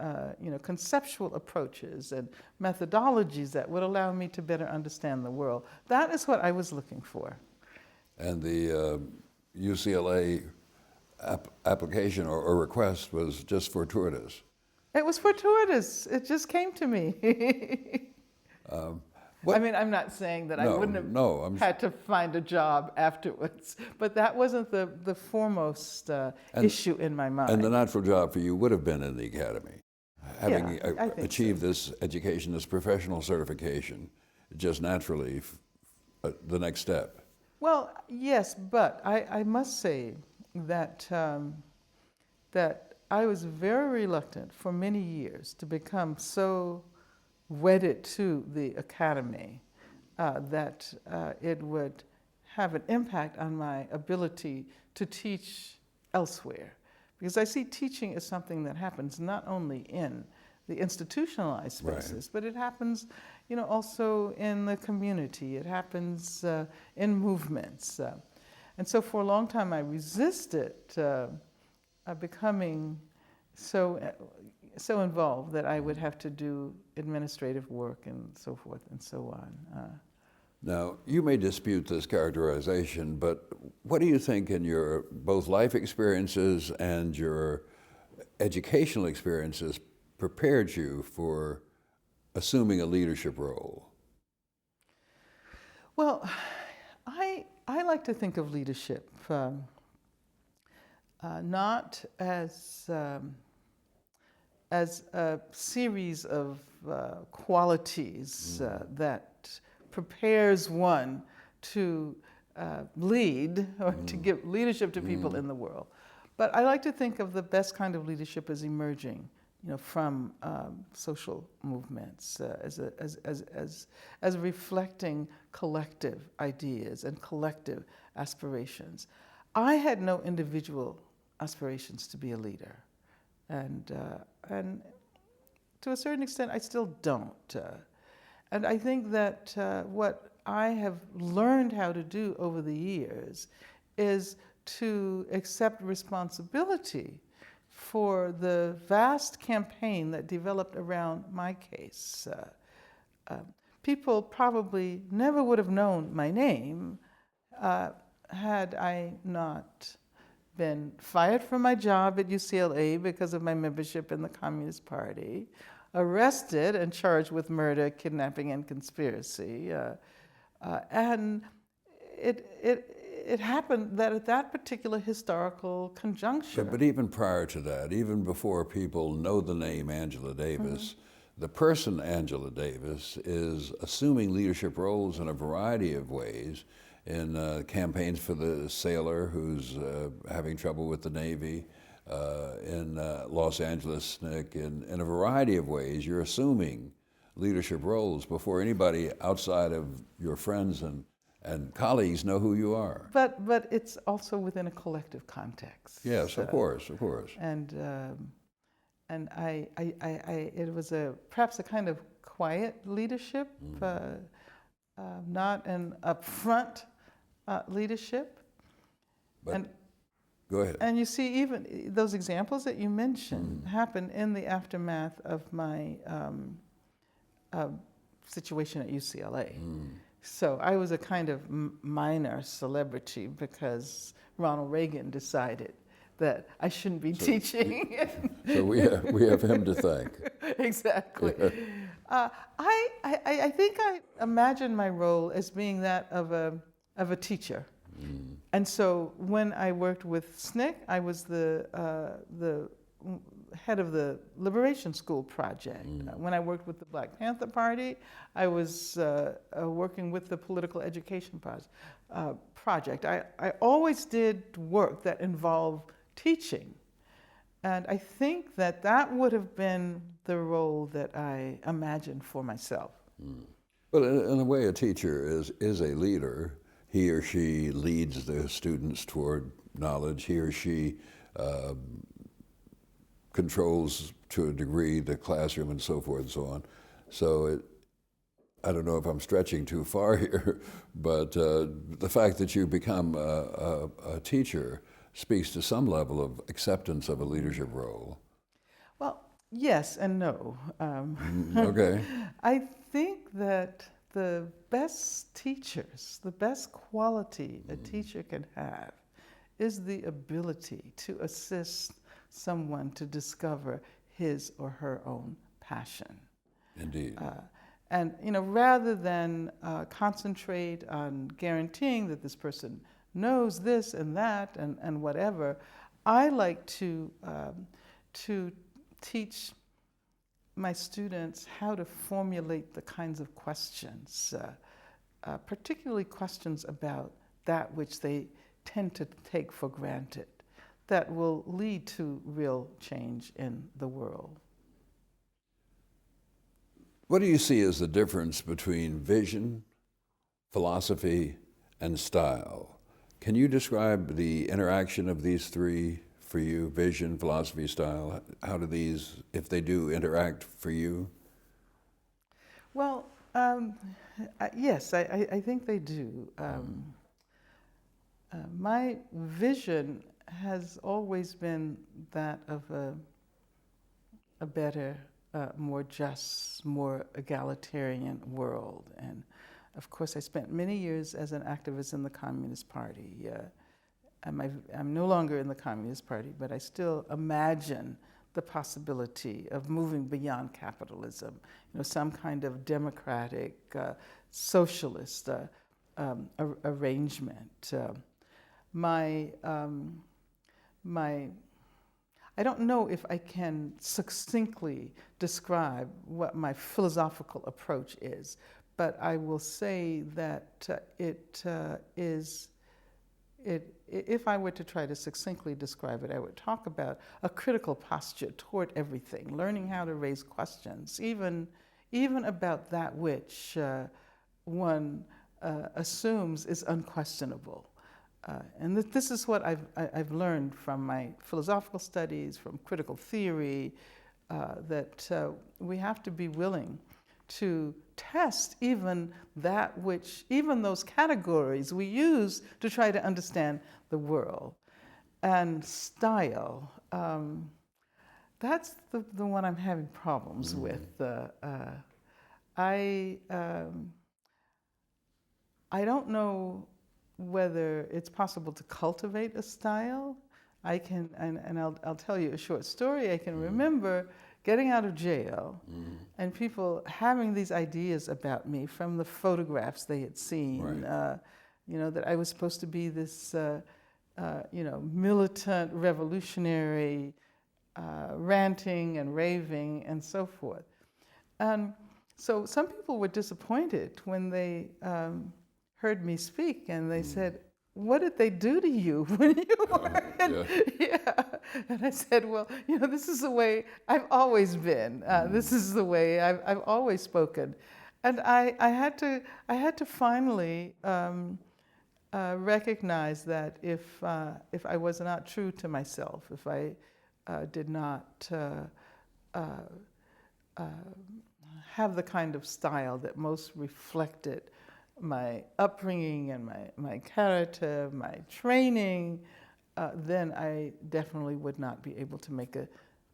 conceptual approaches and methodologies that would allow me to better understand the world. That is what I was looking for. And the UCLA application or request was just fortuitous. It was fortuitous. It just came to me. I mean, I'm not saying that I wouldn't have had to find a job afterwards, but that wasn't the foremost issue in my mind. And the natural job for you would have been in the academy. Having achieved this education, this professional certification, just naturally the next step. Well, yes, but I must say that that I was very reluctant for many years to become so wedded to the academy that it would have an impact on my ability to teach elsewhere. Because I see teaching as something that happens not only in the institutionalized spaces, but it happens, also in the community. It happens in movements. And so for a long time I resisted becoming so involved that I would have to do administrative work and so forth and so on. Now, you may dispute this characterization, but what do you think in your both life experiences and your educational experiences prepared you for assuming a leadership role? Well, I like to think of leadership not as a series of qualities that prepares one to lead or to give leadership to people in the world. But I like to think of the best kind of leadership as emerging, from social movements, as reflecting collective ideas and collective aspirations. I had no individual aspirations to be a leader, and to a certain extent, I still don't. And I think that what I have learned how to do over the years is to accept responsibility for the vast campaign that developed around my case. People probably never would have known my name had I not been fired from my job at UCLA because of my membership in the Communist Party, arrested and charged with murder, kidnapping, and conspiracy. And it happened that at that particular historical conjuncture. But even prior to that, even before people know the name Angela Davis, the person Angela Davis is assuming leadership roles in a variety of ways in campaigns for the sailor who's having trouble with the Navy, in Los Angeles SNCC, in a variety of ways. You're assuming leadership roles before anybody outside of your friends and colleagues know who you are. But it's also within a collective context. Yes, of course, of course. And it was perhaps a kind of quiet leadership, not an upfront leadership. But go ahead. And you see, even those examples that you mentioned happened in the aftermath of my situation at UCLA. So I was a kind of minor celebrity because Ronald Reagan decided that I shouldn't be teaching. So we have him to thank. Exactly. Yeah. I think I imagine my role as being that of a teacher. And so when I worked with SNCC, I was the head of the Liberation School Project. When I worked with the Black Panther Party, I was working with the Political Education Project. I always did work that involved teaching. And I think that would have been the role that I imagined for myself. Well, in a way, a teacher is a leader. He or she leads the students toward knowledge. He or she controls to a degree the classroom and so forth and so on. So I don't know if I'm stretching too far here, but the fact that you become a teacher speaks to some level of acceptance of a leadership role. Well, yes and no. Okay. I think that the best teachers, the best quality a teacher can have is the ability to assist someone to discover his or her own passion. Indeed. And rather than concentrate on guaranteeing that this person knows this and that and whatever, I like to teach my students how to formulate the kinds of questions, particularly questions about that which they tend to take for granted, that will lead to real change in the world. What do you see as the difference between vision, philosophy, and style? Can you describe the interaction of these three for you, vision, philosophy, style? How do these, if they do, interact for you? Well, yes, I think they do. My vision has always been that of a better, more just, more egalitarian world. And of course, I spent many years as an activist in the Communist Party. I'm no longer in the Communist Party, but I still imagine the possibility of moving beyond capitalism, some kind of democratic, socialist arrangement. I don't know if I can succinctly describe what my philosophical approach is, but I will say that if I were to try to succinctly describe it, I would talk about a critical posture toward everything, learning how to raise questions, even about that which one assumes is unquestionable. And this is what I've learned from my philosophical studies, from critical theory, that we have to be willing to test even those categories we use to try to understand the world. And style, that's the one I'm having problems with. I don't know whether it's possible to cultivate a style. I can, and I'll tell you a short story. I can remember getting out of jail and people having these ideas about me from the photographs they had seen, that I was supposed to be this, militant, revolutionary, ranting and raving and so forth. And so some people were disappointed when they heard me speak, and they said, "What did they do to you when you were in?" Yeah. And I said, "Well, this is the way I've always been. This is the way I've always spoken." And I had to finally recognize that if I was not true to myself, if I did not have the kind of style that most reflected my upbringing and my character, my training, then I definitely would not be able to make a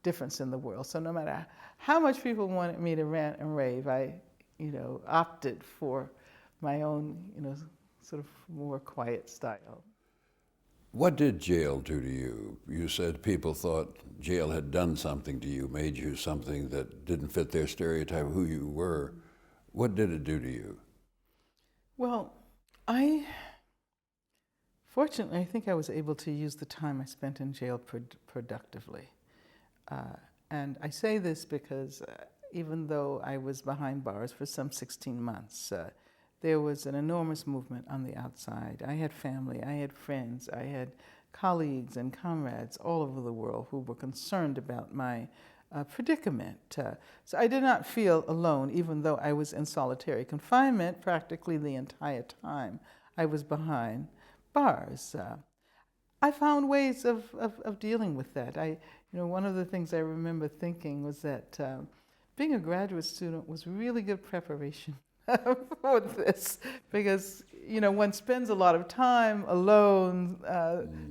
difference in the world. So no matter how much people wanted me to rant and rave, I, opted for my own, sort of more quiet style. What did jail do to you? You said people thought jail had done something to you, made you something that didn't fit their stereotype of who you were. What did it do to you? Well, fortunately, I think I was able to use the time I spent in jail productively. And I say this because even though I was behind bars for some 16 months, there was an enormous movement on the outside. I had family, I had friends, I had colleagues and comrades all over the world who were concerned about my predicament. So I did not feel alone, even though I was in solitary confinement practically the entire time I was behind bars. I found ways of dealing with that. One of the things I remember thinking was that being a graduate student was really good preparation for this, because one spends a lot of time alone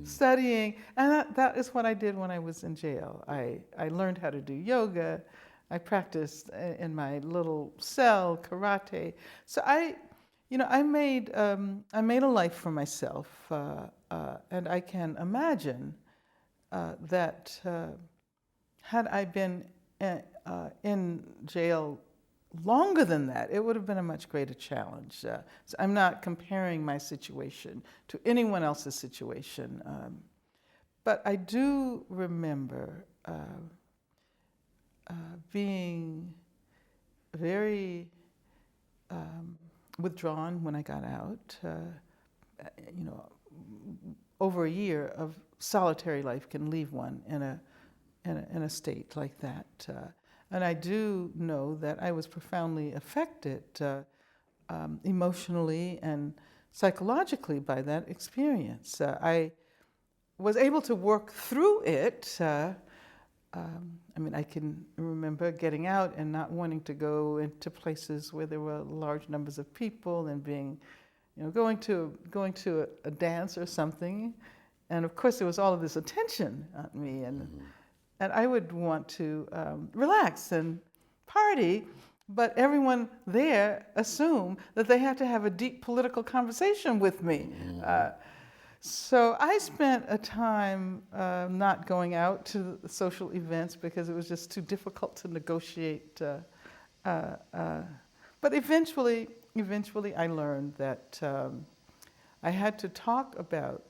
studying, and that is what I did when I was in jail. I learned how to do yoga. I practiced in my little cell karate. So I made a life for myself, and I can imagine that had I been in jail longer than that, it would have been a much greater challenge. So I'm not comparing my situation to anyone else's situation, but I do remember being very withdrawn when I got out. Over a year of solitary life can leave one in a state like that. And I do know that I was profoundly affected emotionally and psychologically by that experience. I was able to work through it. I can remember getting out and not wanting to go into places where there were large numbers of people, and being, going to a dance or something, and of course there was all of this attention on me, and I would want to relax and party, but everyone there assumed that they had to have a deep political conversation with me. So I spent a time not going out to the social events because it was just too difficult to negotiate. But eventually I learned that I had to talk about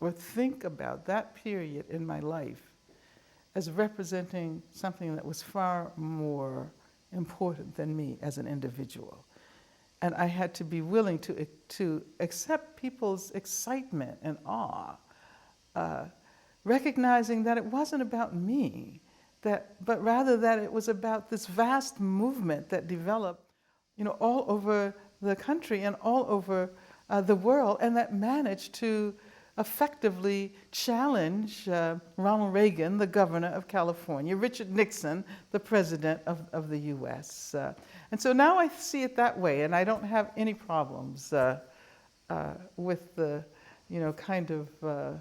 or think about that period in my life as representing something that was far more important than me as an individual. And I had to be willing to accept people's excitement and awe, recognizing that it wasn't about me, but rather that it was about this vast movement that developed, all over the country and all over the world, and that managed to effectively challenge Ronald Reagan, the governor of California, Richard Nixon, the president of the U.S. And so now I see it that way, and I don't have any problems with the, kind of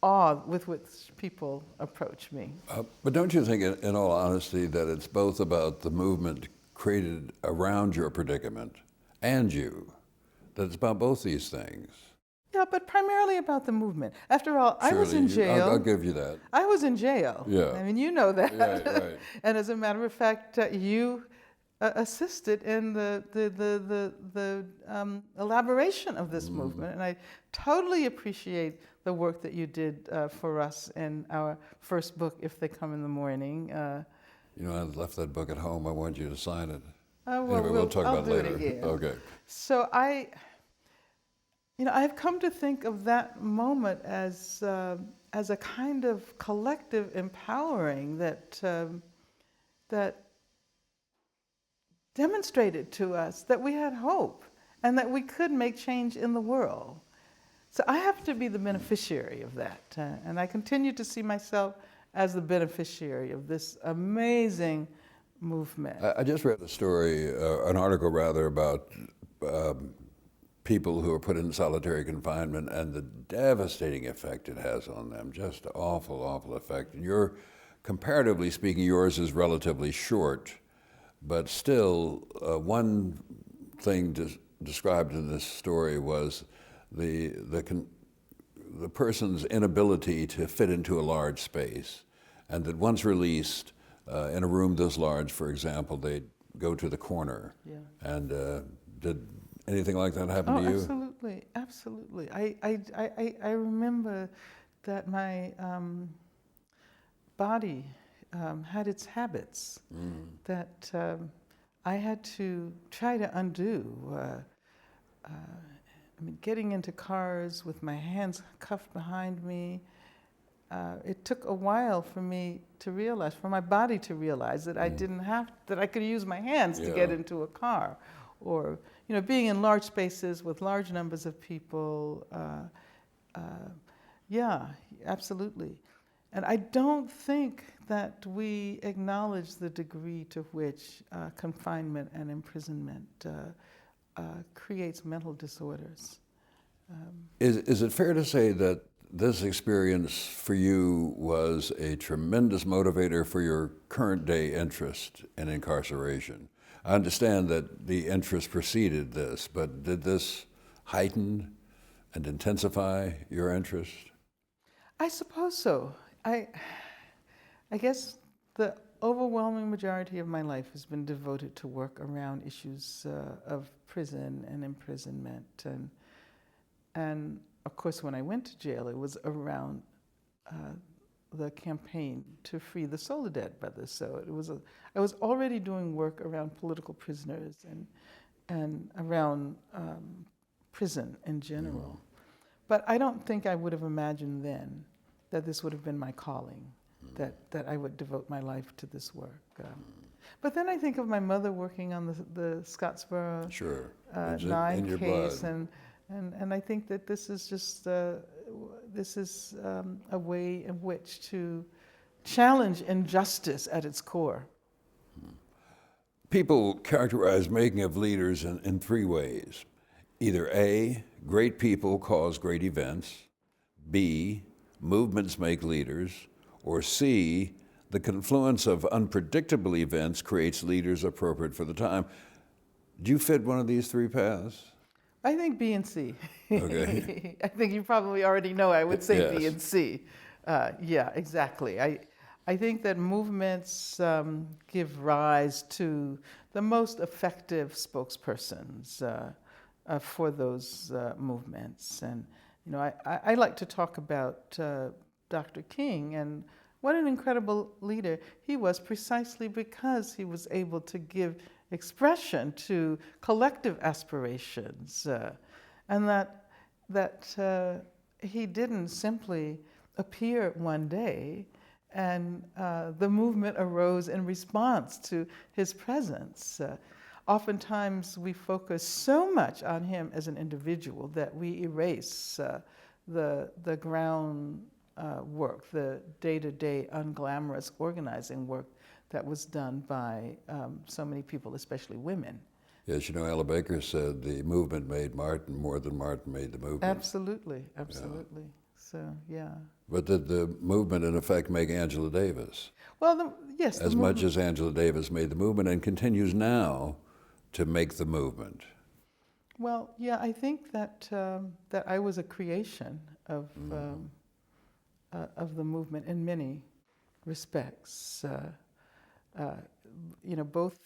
awe with which people approach me. But don't you think, in all honesty, that it's both about the movement created around your predicament and you, that it's about both these things? Yeah, but primarily about the movement. After all, I was in jail. I'll give you that. I was in jail. Yeah. I mean, you know that. Right. And as a matter of fact, you assisted in the elaboration of this movement. And I totally appreciate the work that you did for us in our first book, If They Come in the Morning. You know, I left that book at home. I want you to sign it. Well, Anyway, we'll talk I'll about do it later. it again. Okay. So I've come to think of that moment as a kind of collective empowering that demonstrated to us that we had hope and that we could make change in the world. So I have to be the beneficiary of that, and I continue to see myself as the beneficiary of this amazing movement. I just read a story, an article rather, about people who are put in solitary confinement and the devastating effect it has on them. Just awful, awful effect. And comparatively speaking, yours is relatively short, but still, one thing described in this story was the person's inability to fit into a large space, and that once released, in a room this large, for example, they'd go to the corner. Yeah. And did anything like that happen to you? Absolutely, absolutely. I remember that my body had its habits that I had to try to undo. Getting into cars with my hands cuffed behind me, it took a while for me to realize, for my body to realize that I could use my hands to get into a car. Or, being in large spaces with large numbers of people, yeah, absolutely. And I don't think that we acknowledge the degree to which confinement and imprisonment creates mental disorders. Is it fair to say that this experience for you was a tremendous motivator for your current day interest in incarceration? I understand that the interest preceded this, but did this heighten and intensify your interest? I suppose so. I guess the overwhelming majority of my life has been devoted to work around issues of prison and imprisonment. And of course, when I went to jail, it was around the campaign to free the Soledad brothers. So I was already doing work around political prisoners and around prison in general. But I don't think I would have imagined then that this would have been my calling, that I would devote my life to this work. But then I think of my mother working on the Scottsboro Sure. 9 case, and I think that this is just a way in which to challenge injustice at its core. People characterize making of leaders in three ways. Either A, great people cause great events, B, movements make leaders, or C, the confluence of unpredictable events creates leaders appropriate for the time. Do you fit one of these three paths? I think B and C. Okay. I think you probably already know I would say Yes. B and C. Yeah, exactly. I think that movements give rise to the most effective spokespersons for those movements. And, I like to talk about Dr. King and what an incredible leader he was, precisely because he was able to give expression to collective aspirations, and that he didn't simply appear one day and the movement arose in response to his presence. Oftentimes we focus so much on him as an individual that we erase the ground work, the day-to-day unglamorous organizing work that was done by so many people, especially women. Yes, Ella Baker said the movement made Martin more than Martin made the movement. Absolutely, absolutely. Yeah. So, yeah. But did the movement, in effect, make Angela Davis? Well, yes. As much as Angela Davis made the movement and continues now to make the movement. Well, yeah, I think that that I was a creation of the movement in many respects. Both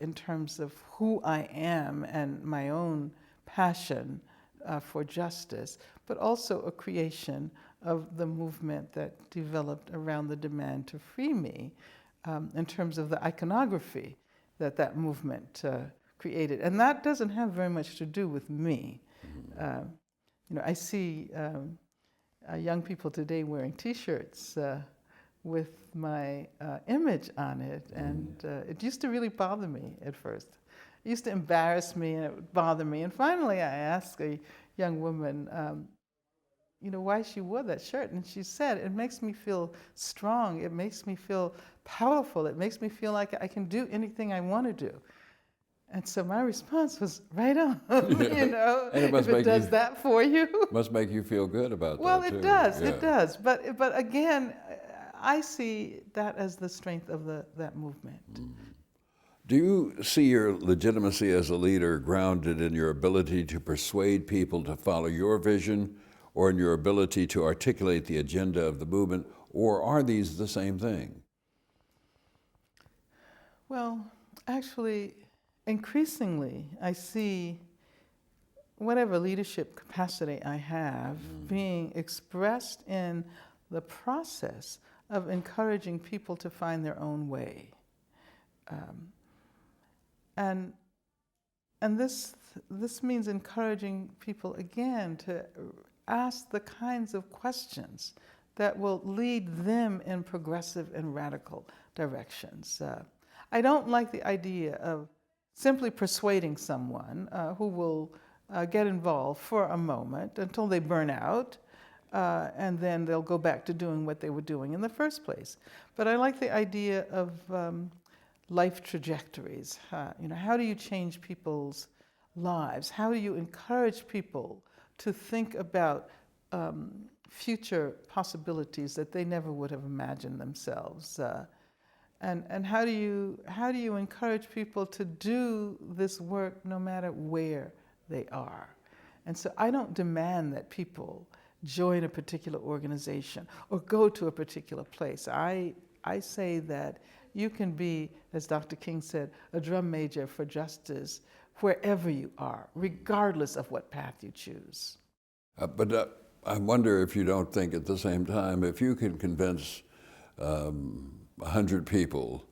in terms of who I am and my own passion for justice, but also a creation of the movement that developed around the demand to free me. in terms of the iconography that movement created. And that doesn't have very much to do with me. I see young people today wearing T-shirts with my image on it, and it used to really bother me at first. It used to embarrass me, and it would bother me. And finally, I asked a young woman, why she wore that shirt, and she said, "It makes me feel strong. It makes me feel powerful. It makes me feel like I can do anything I want to do." And so my response was, right on, And it must if it does that for you. Must make you feel good about Well, that, too. it does, Yeah. it does. But again, I see that as the strength of that movement. Do you see your legitimacy as a leader grounded in your ability to persuade people to follow your vision, or in your ability to articulate the agenda of the movement, or are these the same thing? Well, actually, increasingly, I see whatever leadership capacity I have being expressed in the process of encouraging people to find their own way. And this means encouraging people, again, to ask the kinds of questions that will lead them in progressive and radical directions. I don't like the idea of simply persuading someone who will get involved for a moment until they burn out, and then they'll go back to doing what they were doing in the first place. But I like the idea of life trajectories. How do you change people's lives? How do you encourage people to think about future possibilities that they never would have imagined themselves? And how do you encourage people to do this work no matter where they are? And so I don't demand that people join a particular organization or go to a particular place. I say that you can be, as Dr. King said, a drum major for justice wherever you are, regardless of what path you choose. But I wonder if you don't think at the same time, if you can convince 100 people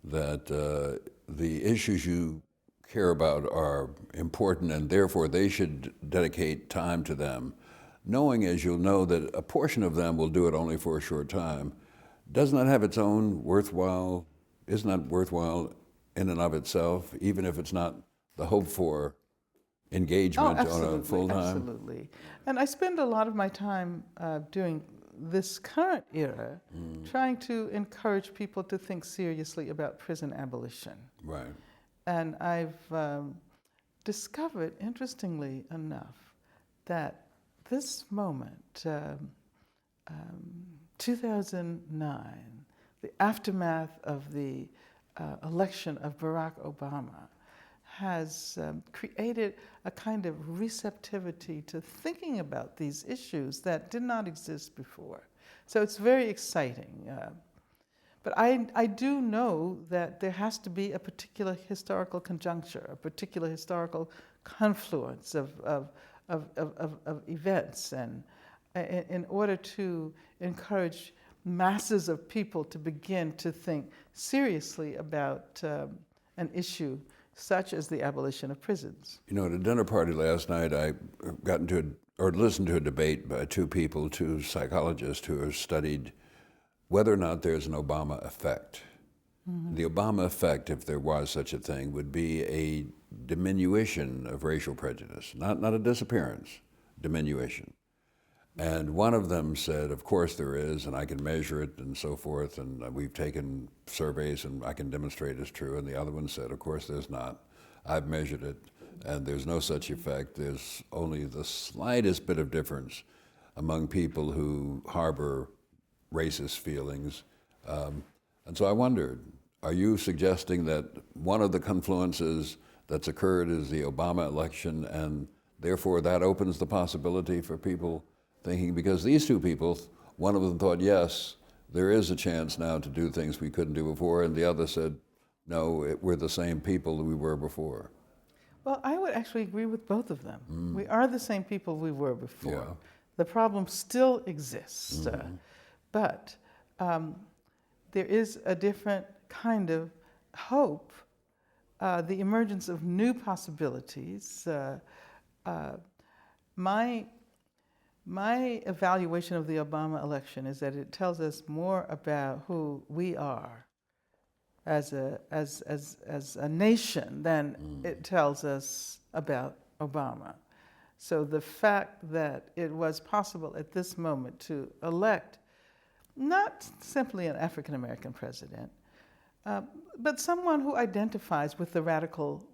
that the issues you care about are important and therefore they should dedicate time to them, knowing as you'll know that a portion of them will do it only for a short time, doesn't that have its own worthwhile, isn't that worthwhile in and of itself, even if it's not the hope for engagement on a full time? Absolutely. And I spend a lot of my time during this current era trying to encourage people to think seriously about prison abolition. Right. And I've discovered, interestingly enough, that this moment, 2009, the aftermath of the election of Barack Obama, has created a kind of receptivity to thinking about these issues that did not exist before. So it's very exciting. But I do know that there has to be a particular historical conjuncture, a particular historical confluence of events, and in order to encourage masses of people to begin to think seriously about an issue such as the abolition of prisons. At a dinner party last night, I listened to a debate by two psychologists who have studied whether or not there's an Obama effect. Mm-hmm. The Obama effect, if there was such a thing, would be a diminution of racial prejudice, not a disappearance, diminution. And one of them said, of course there is, and I can measure it and so forth, and we've taken surveys and I can demonstrate it's true. And the other one said, of course there's not. I've measured it, and there's no such effect. There's only the slightest bit of difference among people who harbor racist feelings. And so I wondered, are you suggesting that one of the confluences that's occurred is the Obama election, and therefore that opens the possibility for people thinking, because these two people, one of them thought, yes, there is a chance now to do things we couldn't do before, and the other said, no, we're the same people that we were before. Well, I would actually agree with both of them. We are the same people we were before. Yeah. The problem still exists. But there is a different kind of hope, the emergence of new possibilities. My evaluation of the Obama election is that it tells us more about who we are as a nation than it tells us about Obama. So the fact that it was possible at this moment to elect not simply an African American president, but someone who identifies with the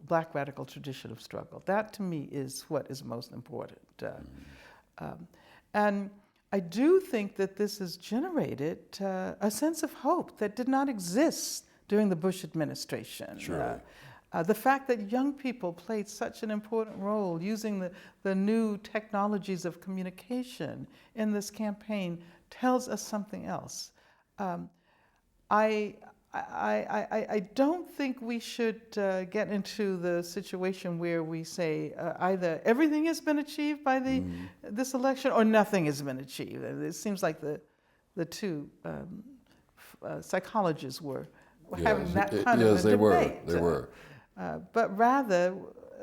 black radical tradition of struggle. That to me is what is most important. And I do think that this has generated a sense of hope that did not exist during the Bush administration. Sure. The fact that young people played such an important role using the new technologies of communication in this campaign tells us something else. I don't think we should get into the situation where we say either everything has been achieved by this election or nothing has been achieved. It seems like the two psychologists were having that kind of a debate. They were. But rather,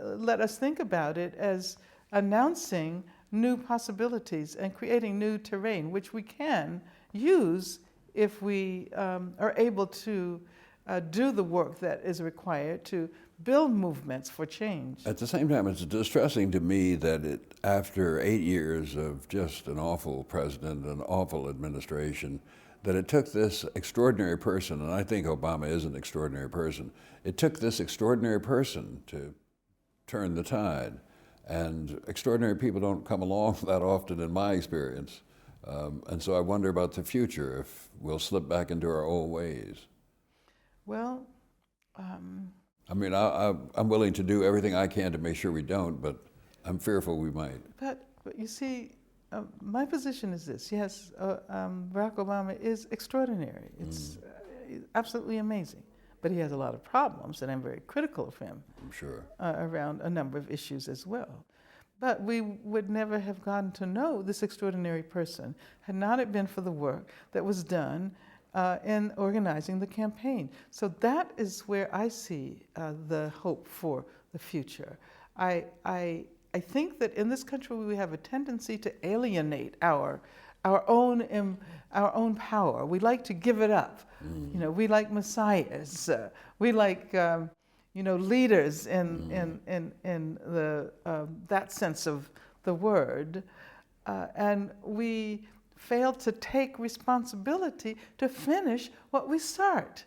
let us think about it as announcing new possibilities and creating new terrain, which we can use if we are able to do the work that is required to build movements for change. At the same time, it's distressing to me that after 8 years of just an awful president, an awful administration, that it took this extraordinary person, and I think Obama is an extraordinary person, it took this extraordinary person to turn the tide. And extraordinary people don't come along that often in my experience. And so I wonder about the future, if we'll slip back into our old ways. Well, I mean, I'm willing to do everything I can to make sure we don't, but I'm fearful we might. But you see, my position is this. Yes, Barack Obama is extraordinary. It's absolutely amazing. But he has a lot of problems, and I'm very critical of him. I'm sure. Around a number of issues as well. But we would never have gotten to know this extraordinary person had not it been for the work that was done in organizing the campaign. So that is where I see the hope for the future. I think that in this country we have a tendency to alienate our own power. We like to give it up. You know, we like messiahs. We like leaders in the that sense of the word, and we fail to take responsibility to finish what we start.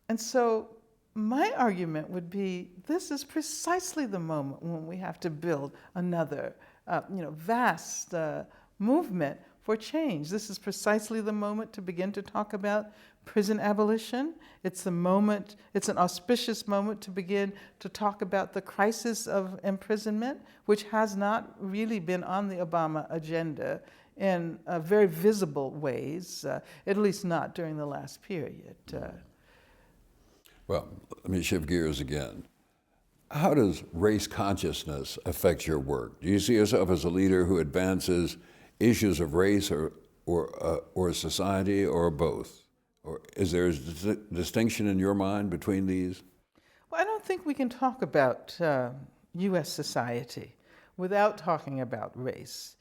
And so my argument would be, this is precisely the moment when we have to build another, vast movement for change. This is precisely the moment to begin to talk about prison abolition. It's an auspicious moment to begin to talk about the crisis of imprisonment, which has not really been on the Obama agenda in very visible ways, at least not during the last period. Well, let me shift gears again. How does race consciousness affect your work? Do you see yourself as a leader who advances issues of race or society, or both? Or is there a distinction in your mind between these? Well, I don't think we can talk about U.S. society without talking about race.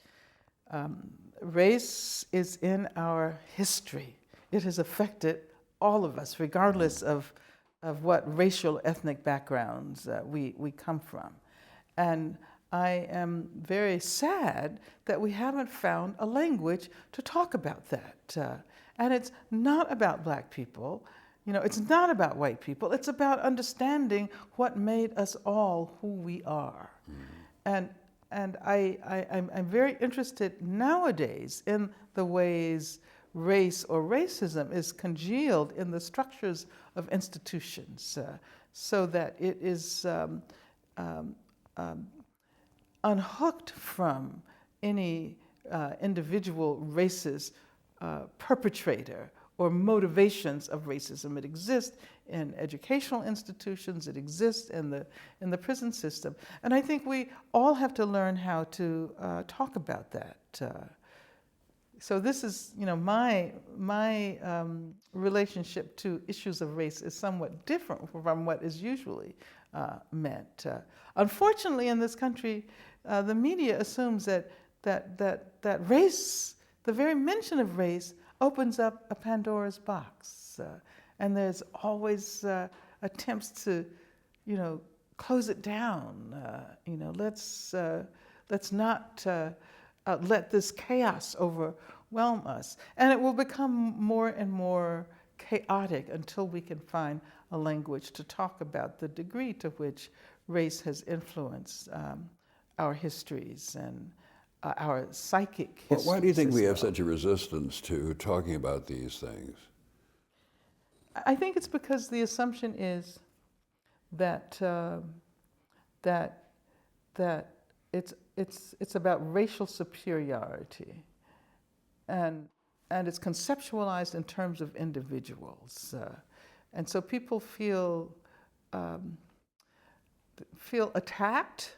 Race is in our history. It has affected all of us, regardless of what racial, ethnic backgrounds we come from. And I am very sad that we haven't found a language to talk about that. And it's not about black people, it's not about white people, it's about understanding what made us all who we are. And I'm very interested nowadays in the ways race or racism is congealed in the structures of institutions, so that it is unhooked from any individual racist perpetrator or motivations of racism. It exists in educational institutions, it exists in the prison system. And I think we all have to learn how to talk about that. So this is, my relationship to issues of race is somewhat different from what is usually meant. Unfortunately, in this country, the media assumes that race, the very mention of race, opens up a Pandora's box, and there's always attempts to, close it down. Let's not let this chaos overwhelm us, and it will become more and more chaotic until we can find a language to talk about the degree to which race has influenced our histories and our psychic histories. Why do you think we have such a resistance to talking about these things? I think it's because the assumption is that it's about racial superiority, and it's conceptualized in terms of individuals, and so people feel attacked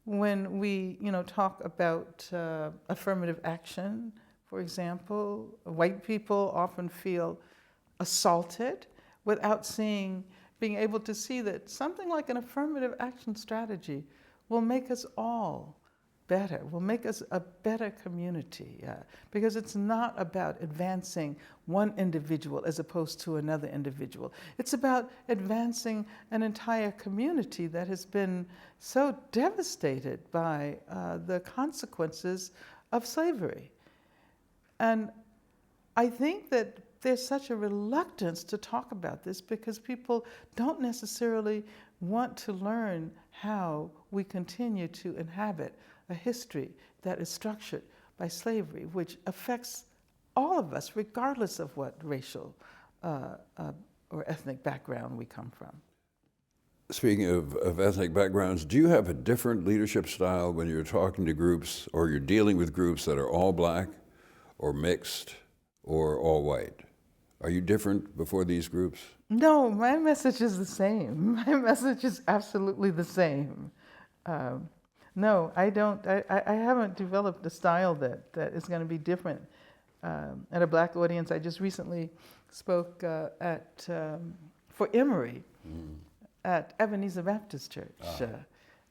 when we talk about affirmative action. For example, white people often feel assaulted without being able to see that something like an affirmative action strategy will make us all better, will make us a better community, because it's not about advancing one individual as opposed to another individual. It's about advancing an entire community that has been so devastated by the consequences of slavery. And I think that there's such a reluctance to talk about this because people don't necessarily want to learn how we continue to inhabit a history that is structured by slavery, which affects all of us, regardless of what racial or ethnic background we come from. Speaking of ethnic backgrounds, do you have a different leadership style when you're talking to groups or you're dealing with groups that are all black or mixed or all white? Are you different before these groups? No, my message is the same. My message is absolutely the same. No, I don't. I haven't developed a style that is going to be different at a black audience. I just recently spoke for Emory at Ebenezer Baptist Church.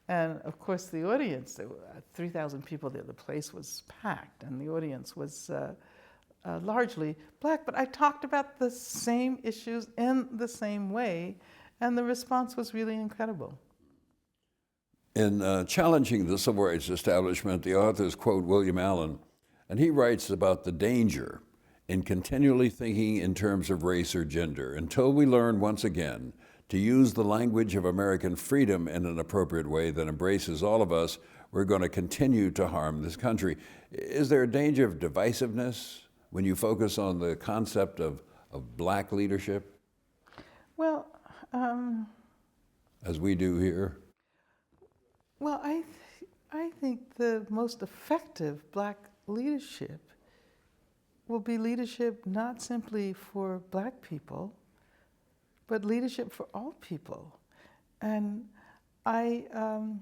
And of course the audience, there were 3,000 people there. The place was packed and the audience was largely black. But I talked about the same issues in the same way, and the response was really incredible. In challenging the civil rights establishment, the authors quote William Allen, and he writes about the danger in continually thinking in terms of race or gender until we learn once again to use the language of American freedom in an appropriate way that embraces all of us. We're going to continue to harm this country. Is there a danger of divisiveness when you focus on the concept of black leadership? Well, as we do here? Well, I think the most effective black leadership will be leadership not simply for black people, but leadership for all people. And I'm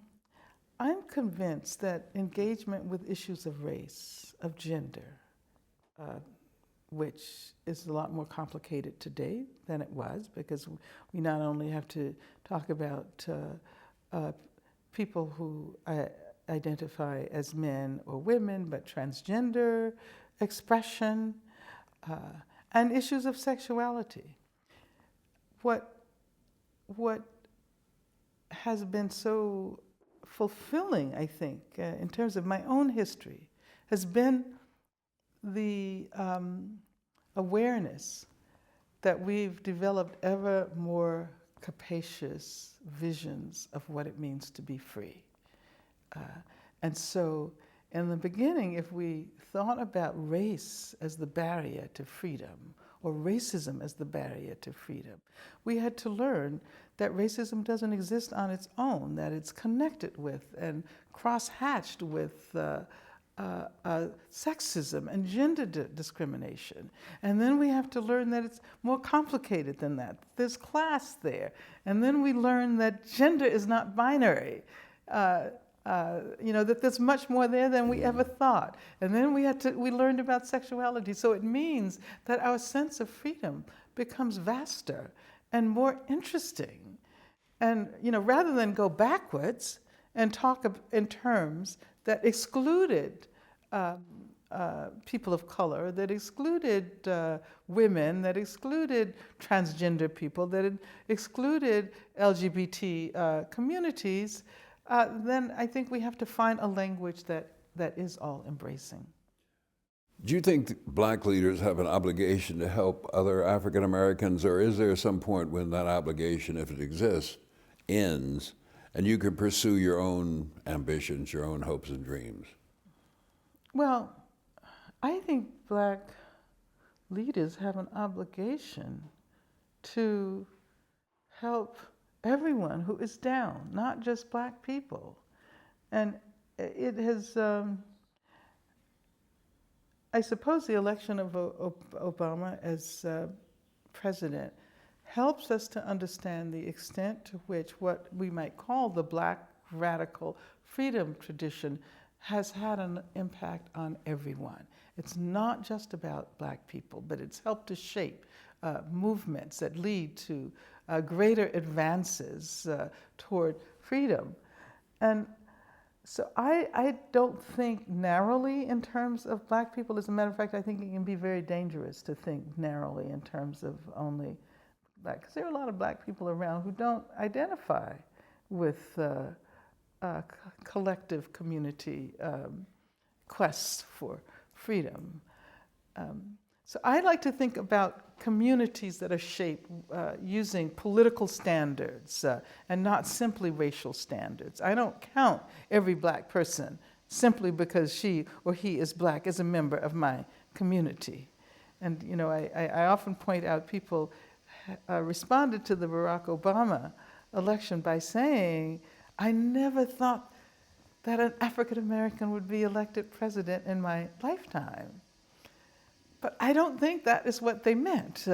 convinced that engagement with issues of race, of gender, which is a lot more complicated today than it was, because we not only have to talk about people who identify as men or women, but transgender expression, and issues of sexuality. What has been so fulfilling, I think, in terms of my own history, has been the awareness that we've developed ever more capacious visions of what it means to be free. And so in the beginning, if we thought about race as the barrier to freedom, or racism as the barrier to freedom, we had to learn that racism doesn't exist on its own, that it's connected with and cross-hatched with sexism and gender discrimination. And then we have to learn that it's more complicated than that. There's class there. And then we learn that gender is not binary. that there's much more there than we ever thought. And then we learned about sexuality. So it means that our sense of freedom becomes vaster and more interesting. And, rather than go backwards and talk in terms that excluded people of color, that excluded women, that excluded transgender people, that excluded LGBT communities, then I think we have to find a language that is all embracing. Do you think black leaders have an obligation to help other African Americans, or is there some point when that obligation, if it exists, ends and you can pursue your own ambitions, your own hopes and dreams? Well, I think black leaders have an obligation to help everyone who is down, not just black people. And it has, I suppose the election of Obama as president helps us to understand the extent to which what we might call the black radical freedom tradition has had an impact on everyone. It's not just about black people, but it's helped to shape movements that lead to greater advances toward freedom. And so I don't think narrowly in terms of black people. As a matter of fact, I think it can be very dangerous to think narrowly in terms of only black, because there are a lot of black people around who don't identify with collective community quests for freedom. So I like to think about communities that are shaped using political standards and not simply racial standards. I don't count every black person simply because she or he is black as a member of my community. And I often point out people responded to the Barack Obama election by saying, I never thought that an African American would be elected president in my lifetime. But I don't think that is what they meant,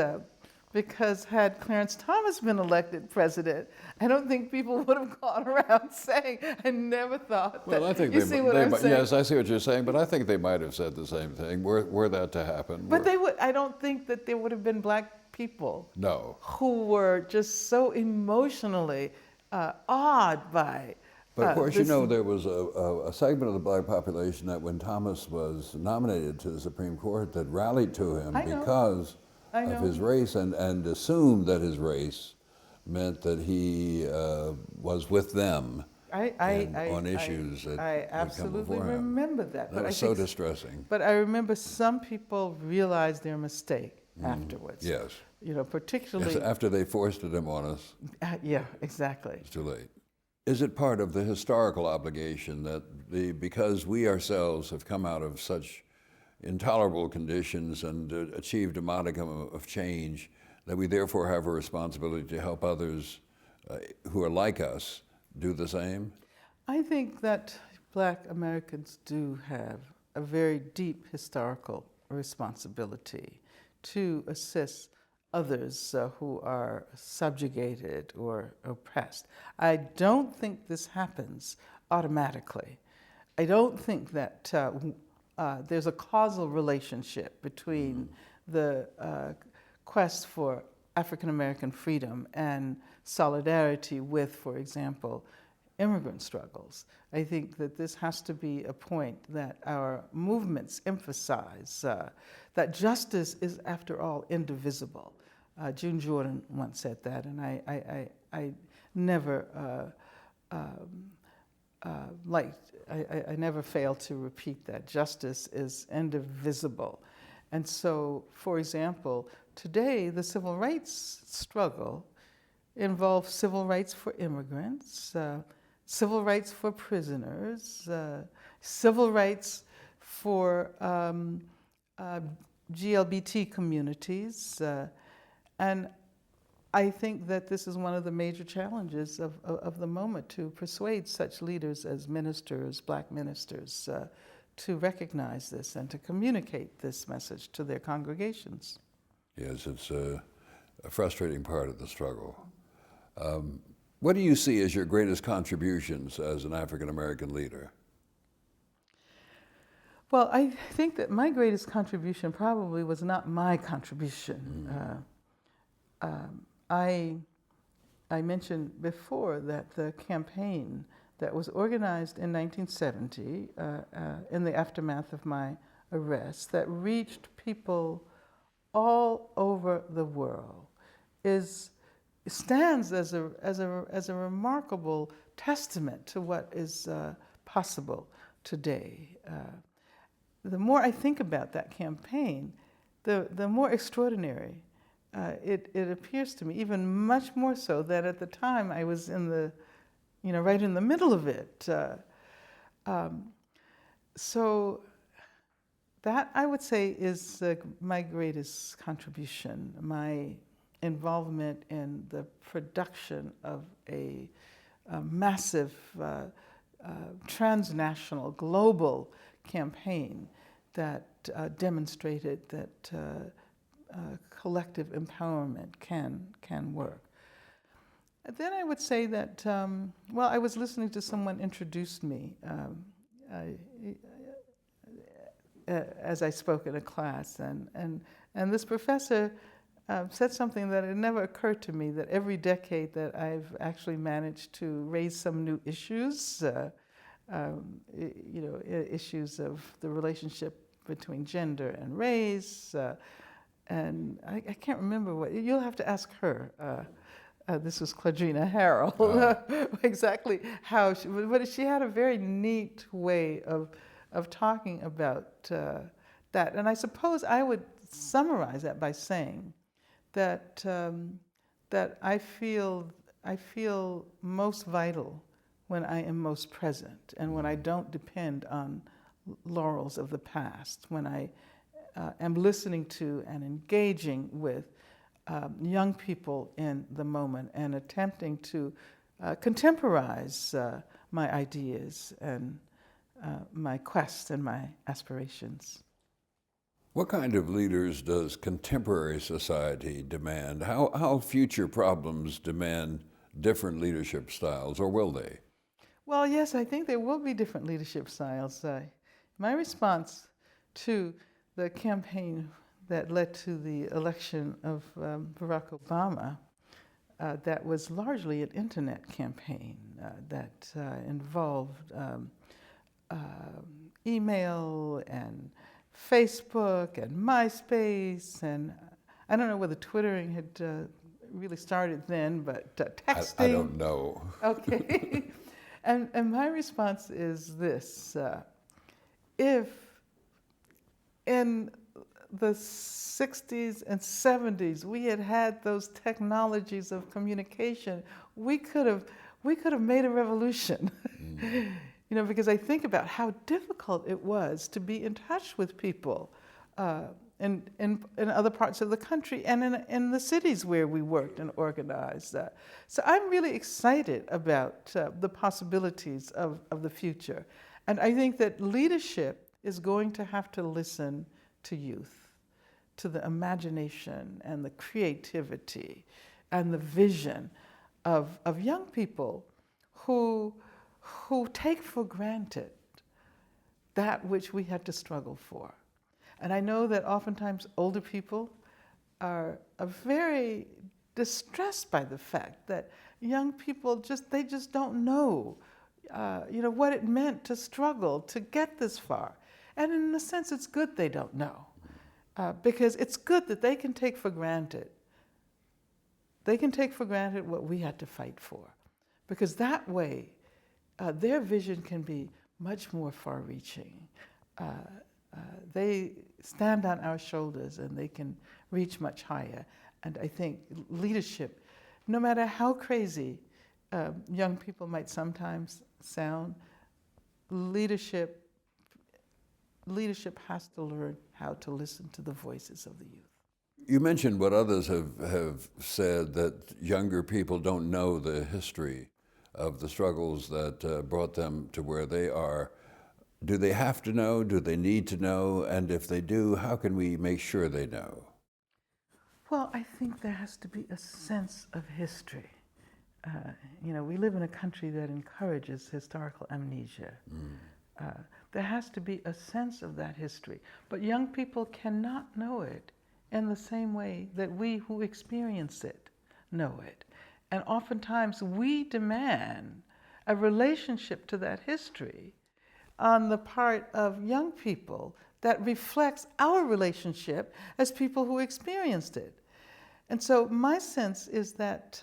because had Clarence Thomas been elected president, I don't think people would have gone around saying, I never thought that. Well, I think you see what I'm saying? Yes, I see what you're saying, but I think they might have said the same thing, were that to happen. But I don't think that there would have been black people who were just so emotionally awed by But of course, there was a segment of the black population that when Thomas was nominated to the Supreme Court that rallied to him because of his race and assumed that his race meant that he was with them on issues that I absolutely remember that. That was so distressing. But I remember some people realized their mistake afterwards. Yes. Particularly... Yes, after they foisted him on us. Yeah, exactly. It's too late. Is it part of the historical obligation that because we ourselves have come out of such intolerable conditions and achieved a modicum of change, that we therefore have a responsibility to help others who are like us do the same? I think that black Americans do have a very deep historical responsibility to assist others who are subjugated or oppressed. I don't think this happens automatically. I don't think that there's a causal relationship between the quest for African American freedom and solidarity with, for example, immigrant struggles. I think that this has to be a point that our movements emphasize, that justice is, after all, indivisible. June Jordan once said that, and I never I never fail to repeat that. Justice is indivisible. And so, for example, today the civil rights struggle involves civil rights for immigrants, civil rights for prisoners, civil rights for GLBT communities, and I think that this is one of the major challenges of the moment, to persuade such leaders as ministers, black ministers, to recognize this and to communicate this message to their congregations. Yes, it's a frustrating part of the struggle. What do you see as your greatest contributions as an African American leader? Well, I think that my greatest contribution probably was not my contribution. I mentioned before that the campaign that was organized in 1970 in the aftermath of my arrest that reached people all over the world stands as a remarkable testament to what is possible today. The more I think about that campaign, the more extraordinary it appears to me, even much more so that at the time I was right in the middle of it. So that, I would say, is my greatest contribution, my involvement in the production of a massive transnational, global campaign that demonstrated that collective empowerment can work. And then I would say that, I was listening to someone introduce me as I spoke in a class, and this professor said something that it never occurred to me, that every decade that I've actually managed to raise some new issues, issues of the relationship between gender and race, and I can't remember what, you'll have to ask her. This was Claudrina Harrell, exactly how but she had a very neat way of talking about that. And I suppose I would summarize that by saying that I feel most vital when I am most present, and when I don't depend on laurels of the past, when I am listening to and engaging with young people in the moment and attempting to contemporize my ideas and my quest and my aspirations. What kind of leaders does contemporary society demand? How future problems demand different leadership styles, or will they? Well, yes, I think there will be different leadership styles. My response to the campaign that led to the election of Barack Obama, that was largely an internet campaign that involved email and Facebook and MySpace, and I don't know whether Twittering had really started then, but texting. I don't know. Okay. And my response is this. If in the 60s and 70s we had those technologies of communication, we could have made a revolution. Because I think about how difficult it was to be in touch with people in other parts of the country and in the cities where we worked and organized. So I'm really excited about the possibilities of the future. And I think that leadership is going to have to listen to youth, to the imagination and the creativity and the vision of young people who take for granted that which we had to struggle for. And I know that oftentimes older people are very distressed by the fact that young people just don't know, what it meant to struggle to get this far. And in a sense, it's good they don't know, because it's good that they can take for granted. They can take for granted what we had to fight for, because that way, their vision can be much more far-reaching. They stand on our shoulders and they can reach much higher. And I think leadership, no matter how crazy young people might sometimes sound, leadership has to learn how to listen to the voices of the youth. You mentioned what others have said, that younger people don't know the history of the struggles that brought them to where they are. Do they have to know? Do they need to know? And if they do, how can we make sure they know? Well, I think there has to be a sense of history. we live in a country that encourages historical amnesia. There has to be a sense of that history, but young people cannot know it in the same way that we who experience it know it. And oftentimes we demand a relationship to that history on the part of young people that reflects our relationship as people who experienced it. And so my sense is that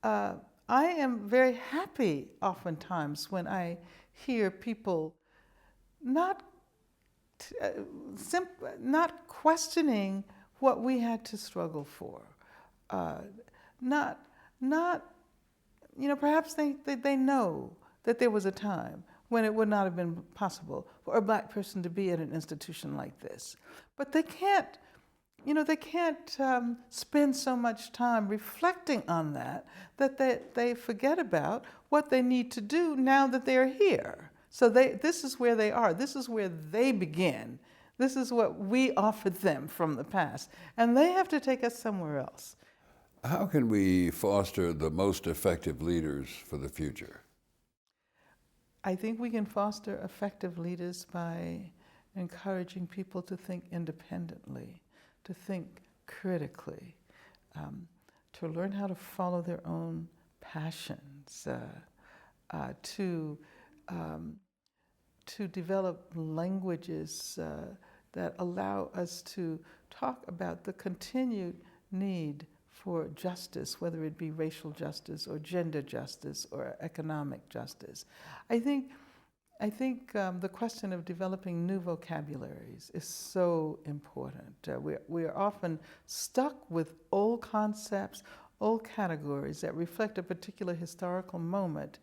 I am very happy oftentimes when I hear people not questioning what we had to struggle for. Perhaps they know that there was a time when it would not have been possible for a Black person to be at an institution like this. But they can't spend so much time reflecting on that they forget about what they need to do now that they're here. So this is where they are. This is where they begin. This is what we offered them from the past. And they have to take us somewhere else. How can we foster the most effective leaders for the future? I think we can foster effective leaders by encouraging people to think independently, to think critically, to learn how to follow their own passions, to develop languages that allow us to talk about the continued need for justice, whether it be racial justice or gender justice or economic justice. I think the question of developing new vocabularies is so important. We are often stuck with old concepts, old categories that reflect a particular historical moment,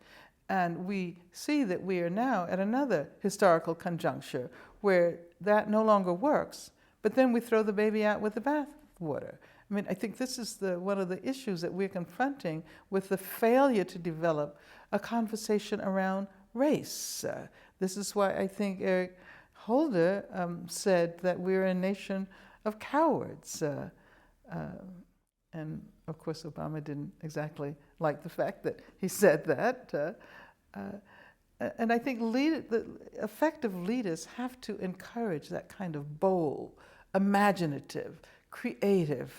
and we see that we are now at another historical conjuncture where that no longer works, but then we throw the baby out with the bathwater. I mean, I think this is one of the issues that we're confronting with the failure to develop a conversation around race. This is why I think Eric Holder said that we're a nation of cowards. And of course, Obama didn't exactly like the fact that he said that. And I think the effective leaders have to encourage that kind of bold, imaginative, creative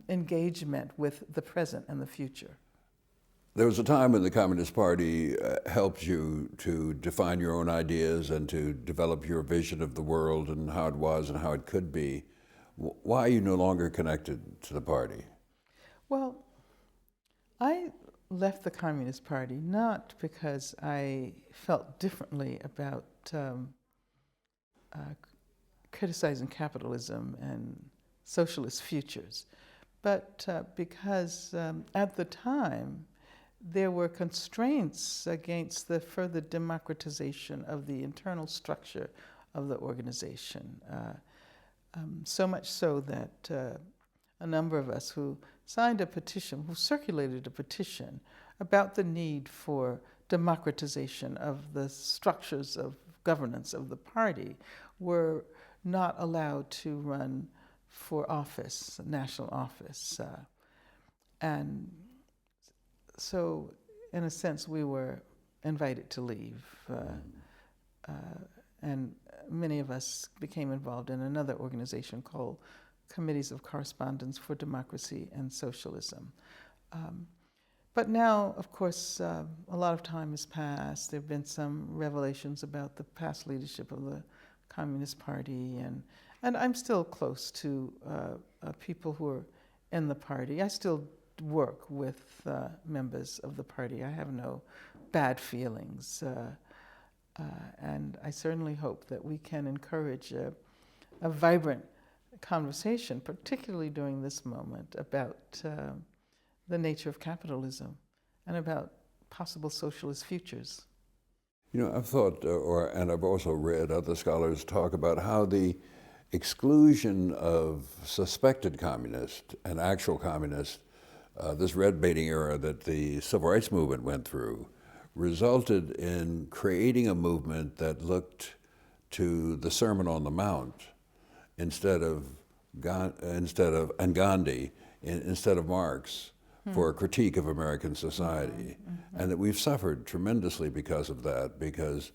engagement with the present and the future. There was a time when the Communist Party helped you to define your own ideas and to develop your vision of the world and how it was and how it could be. Why are you no longer connected to the party? Well, I left the Communist Party not because I felt differently about criticizing capitalism and socialist futures, but because at the time there were constraints against the further democratization of the internal structure of the organization. So much so that a number of us who signed a petition, who circulated a petition about the need for democratization of the structures of governance of the party, were not allowed to run for office, national office. And so, in a sense, we were invited to leave. And many of us became involved in another organization called Committees of Correspondence for Democracy and Socialism. But now, of course, a lot of time has passed. There have been some revelations about the past leadership of the Communist Party, and I'm still close to people who are in the party. I still work with members of the party. I have no bad feelings. And I certainly hope that we can encourage a vibrant conversation, particularly during this moment, about the nature of capitalism and about possible socialist futures. You know, I've thought, and I've also read other scholars talk about how the exclusion of suspected communists and actual communists, this red baiting era that the civil rights movement went through, resulted in creating a movement that looked to the Sermon on the Mount instead of Gandhi, instead of Marx, for a critique of American society, and that we've suffered tremendously because of that, because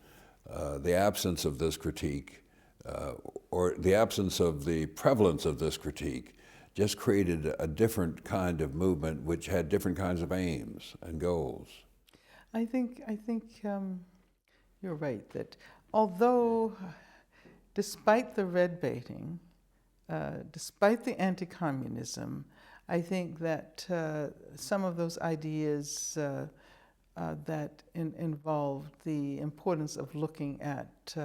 the absence of this critique, or the absence of the prevalence of this critique, just created a different kind of movement which had different kinds of aims and goals. I think you're right that although, despite the red baiting, despite the anti-communism, I think that some of those ideas that involved the importance of looking at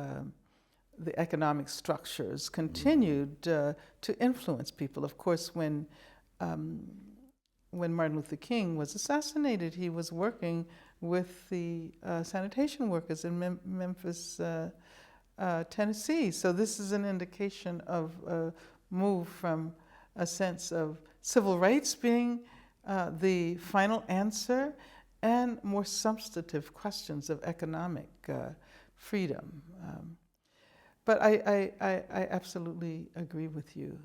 the economic structures continued to influence people. Of course, when Martin Luther King was assassinated, he was working with the sanitation workers in Memphis, Tennessee. So this is an indication of a move from a sense of civil rights being the final answer and more substantive questions of economic freedom. But I absolutely agree with you,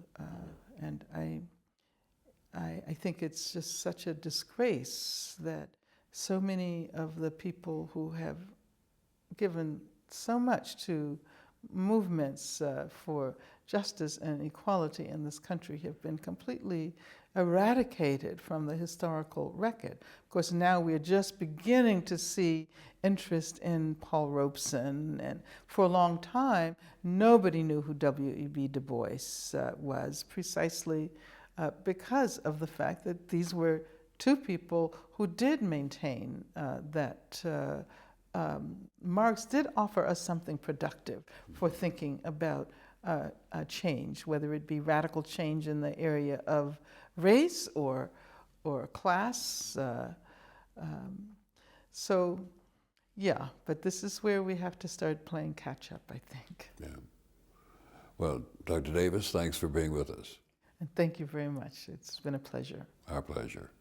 and I think it's just such a disgrace that so many of the people who have given so much to movements for justice and equality in this country have been completely eradicated from the historical record. Of course, now we're just beginning to see interest in Paul Robeson, and for a long time, nobody knew who W.E.B. Du Bois was, precisely because of the fact that these were two people who did maintain that Marx did offer us something productive for thinking about change, whether it be radical change in the area of race or class. So, yeah, but this is where we have to start playing catch up, I think. Yeah. Well, Dr. Davis, thanks for being with us. And thank you very much. It's been a pleasure. Our pleasure.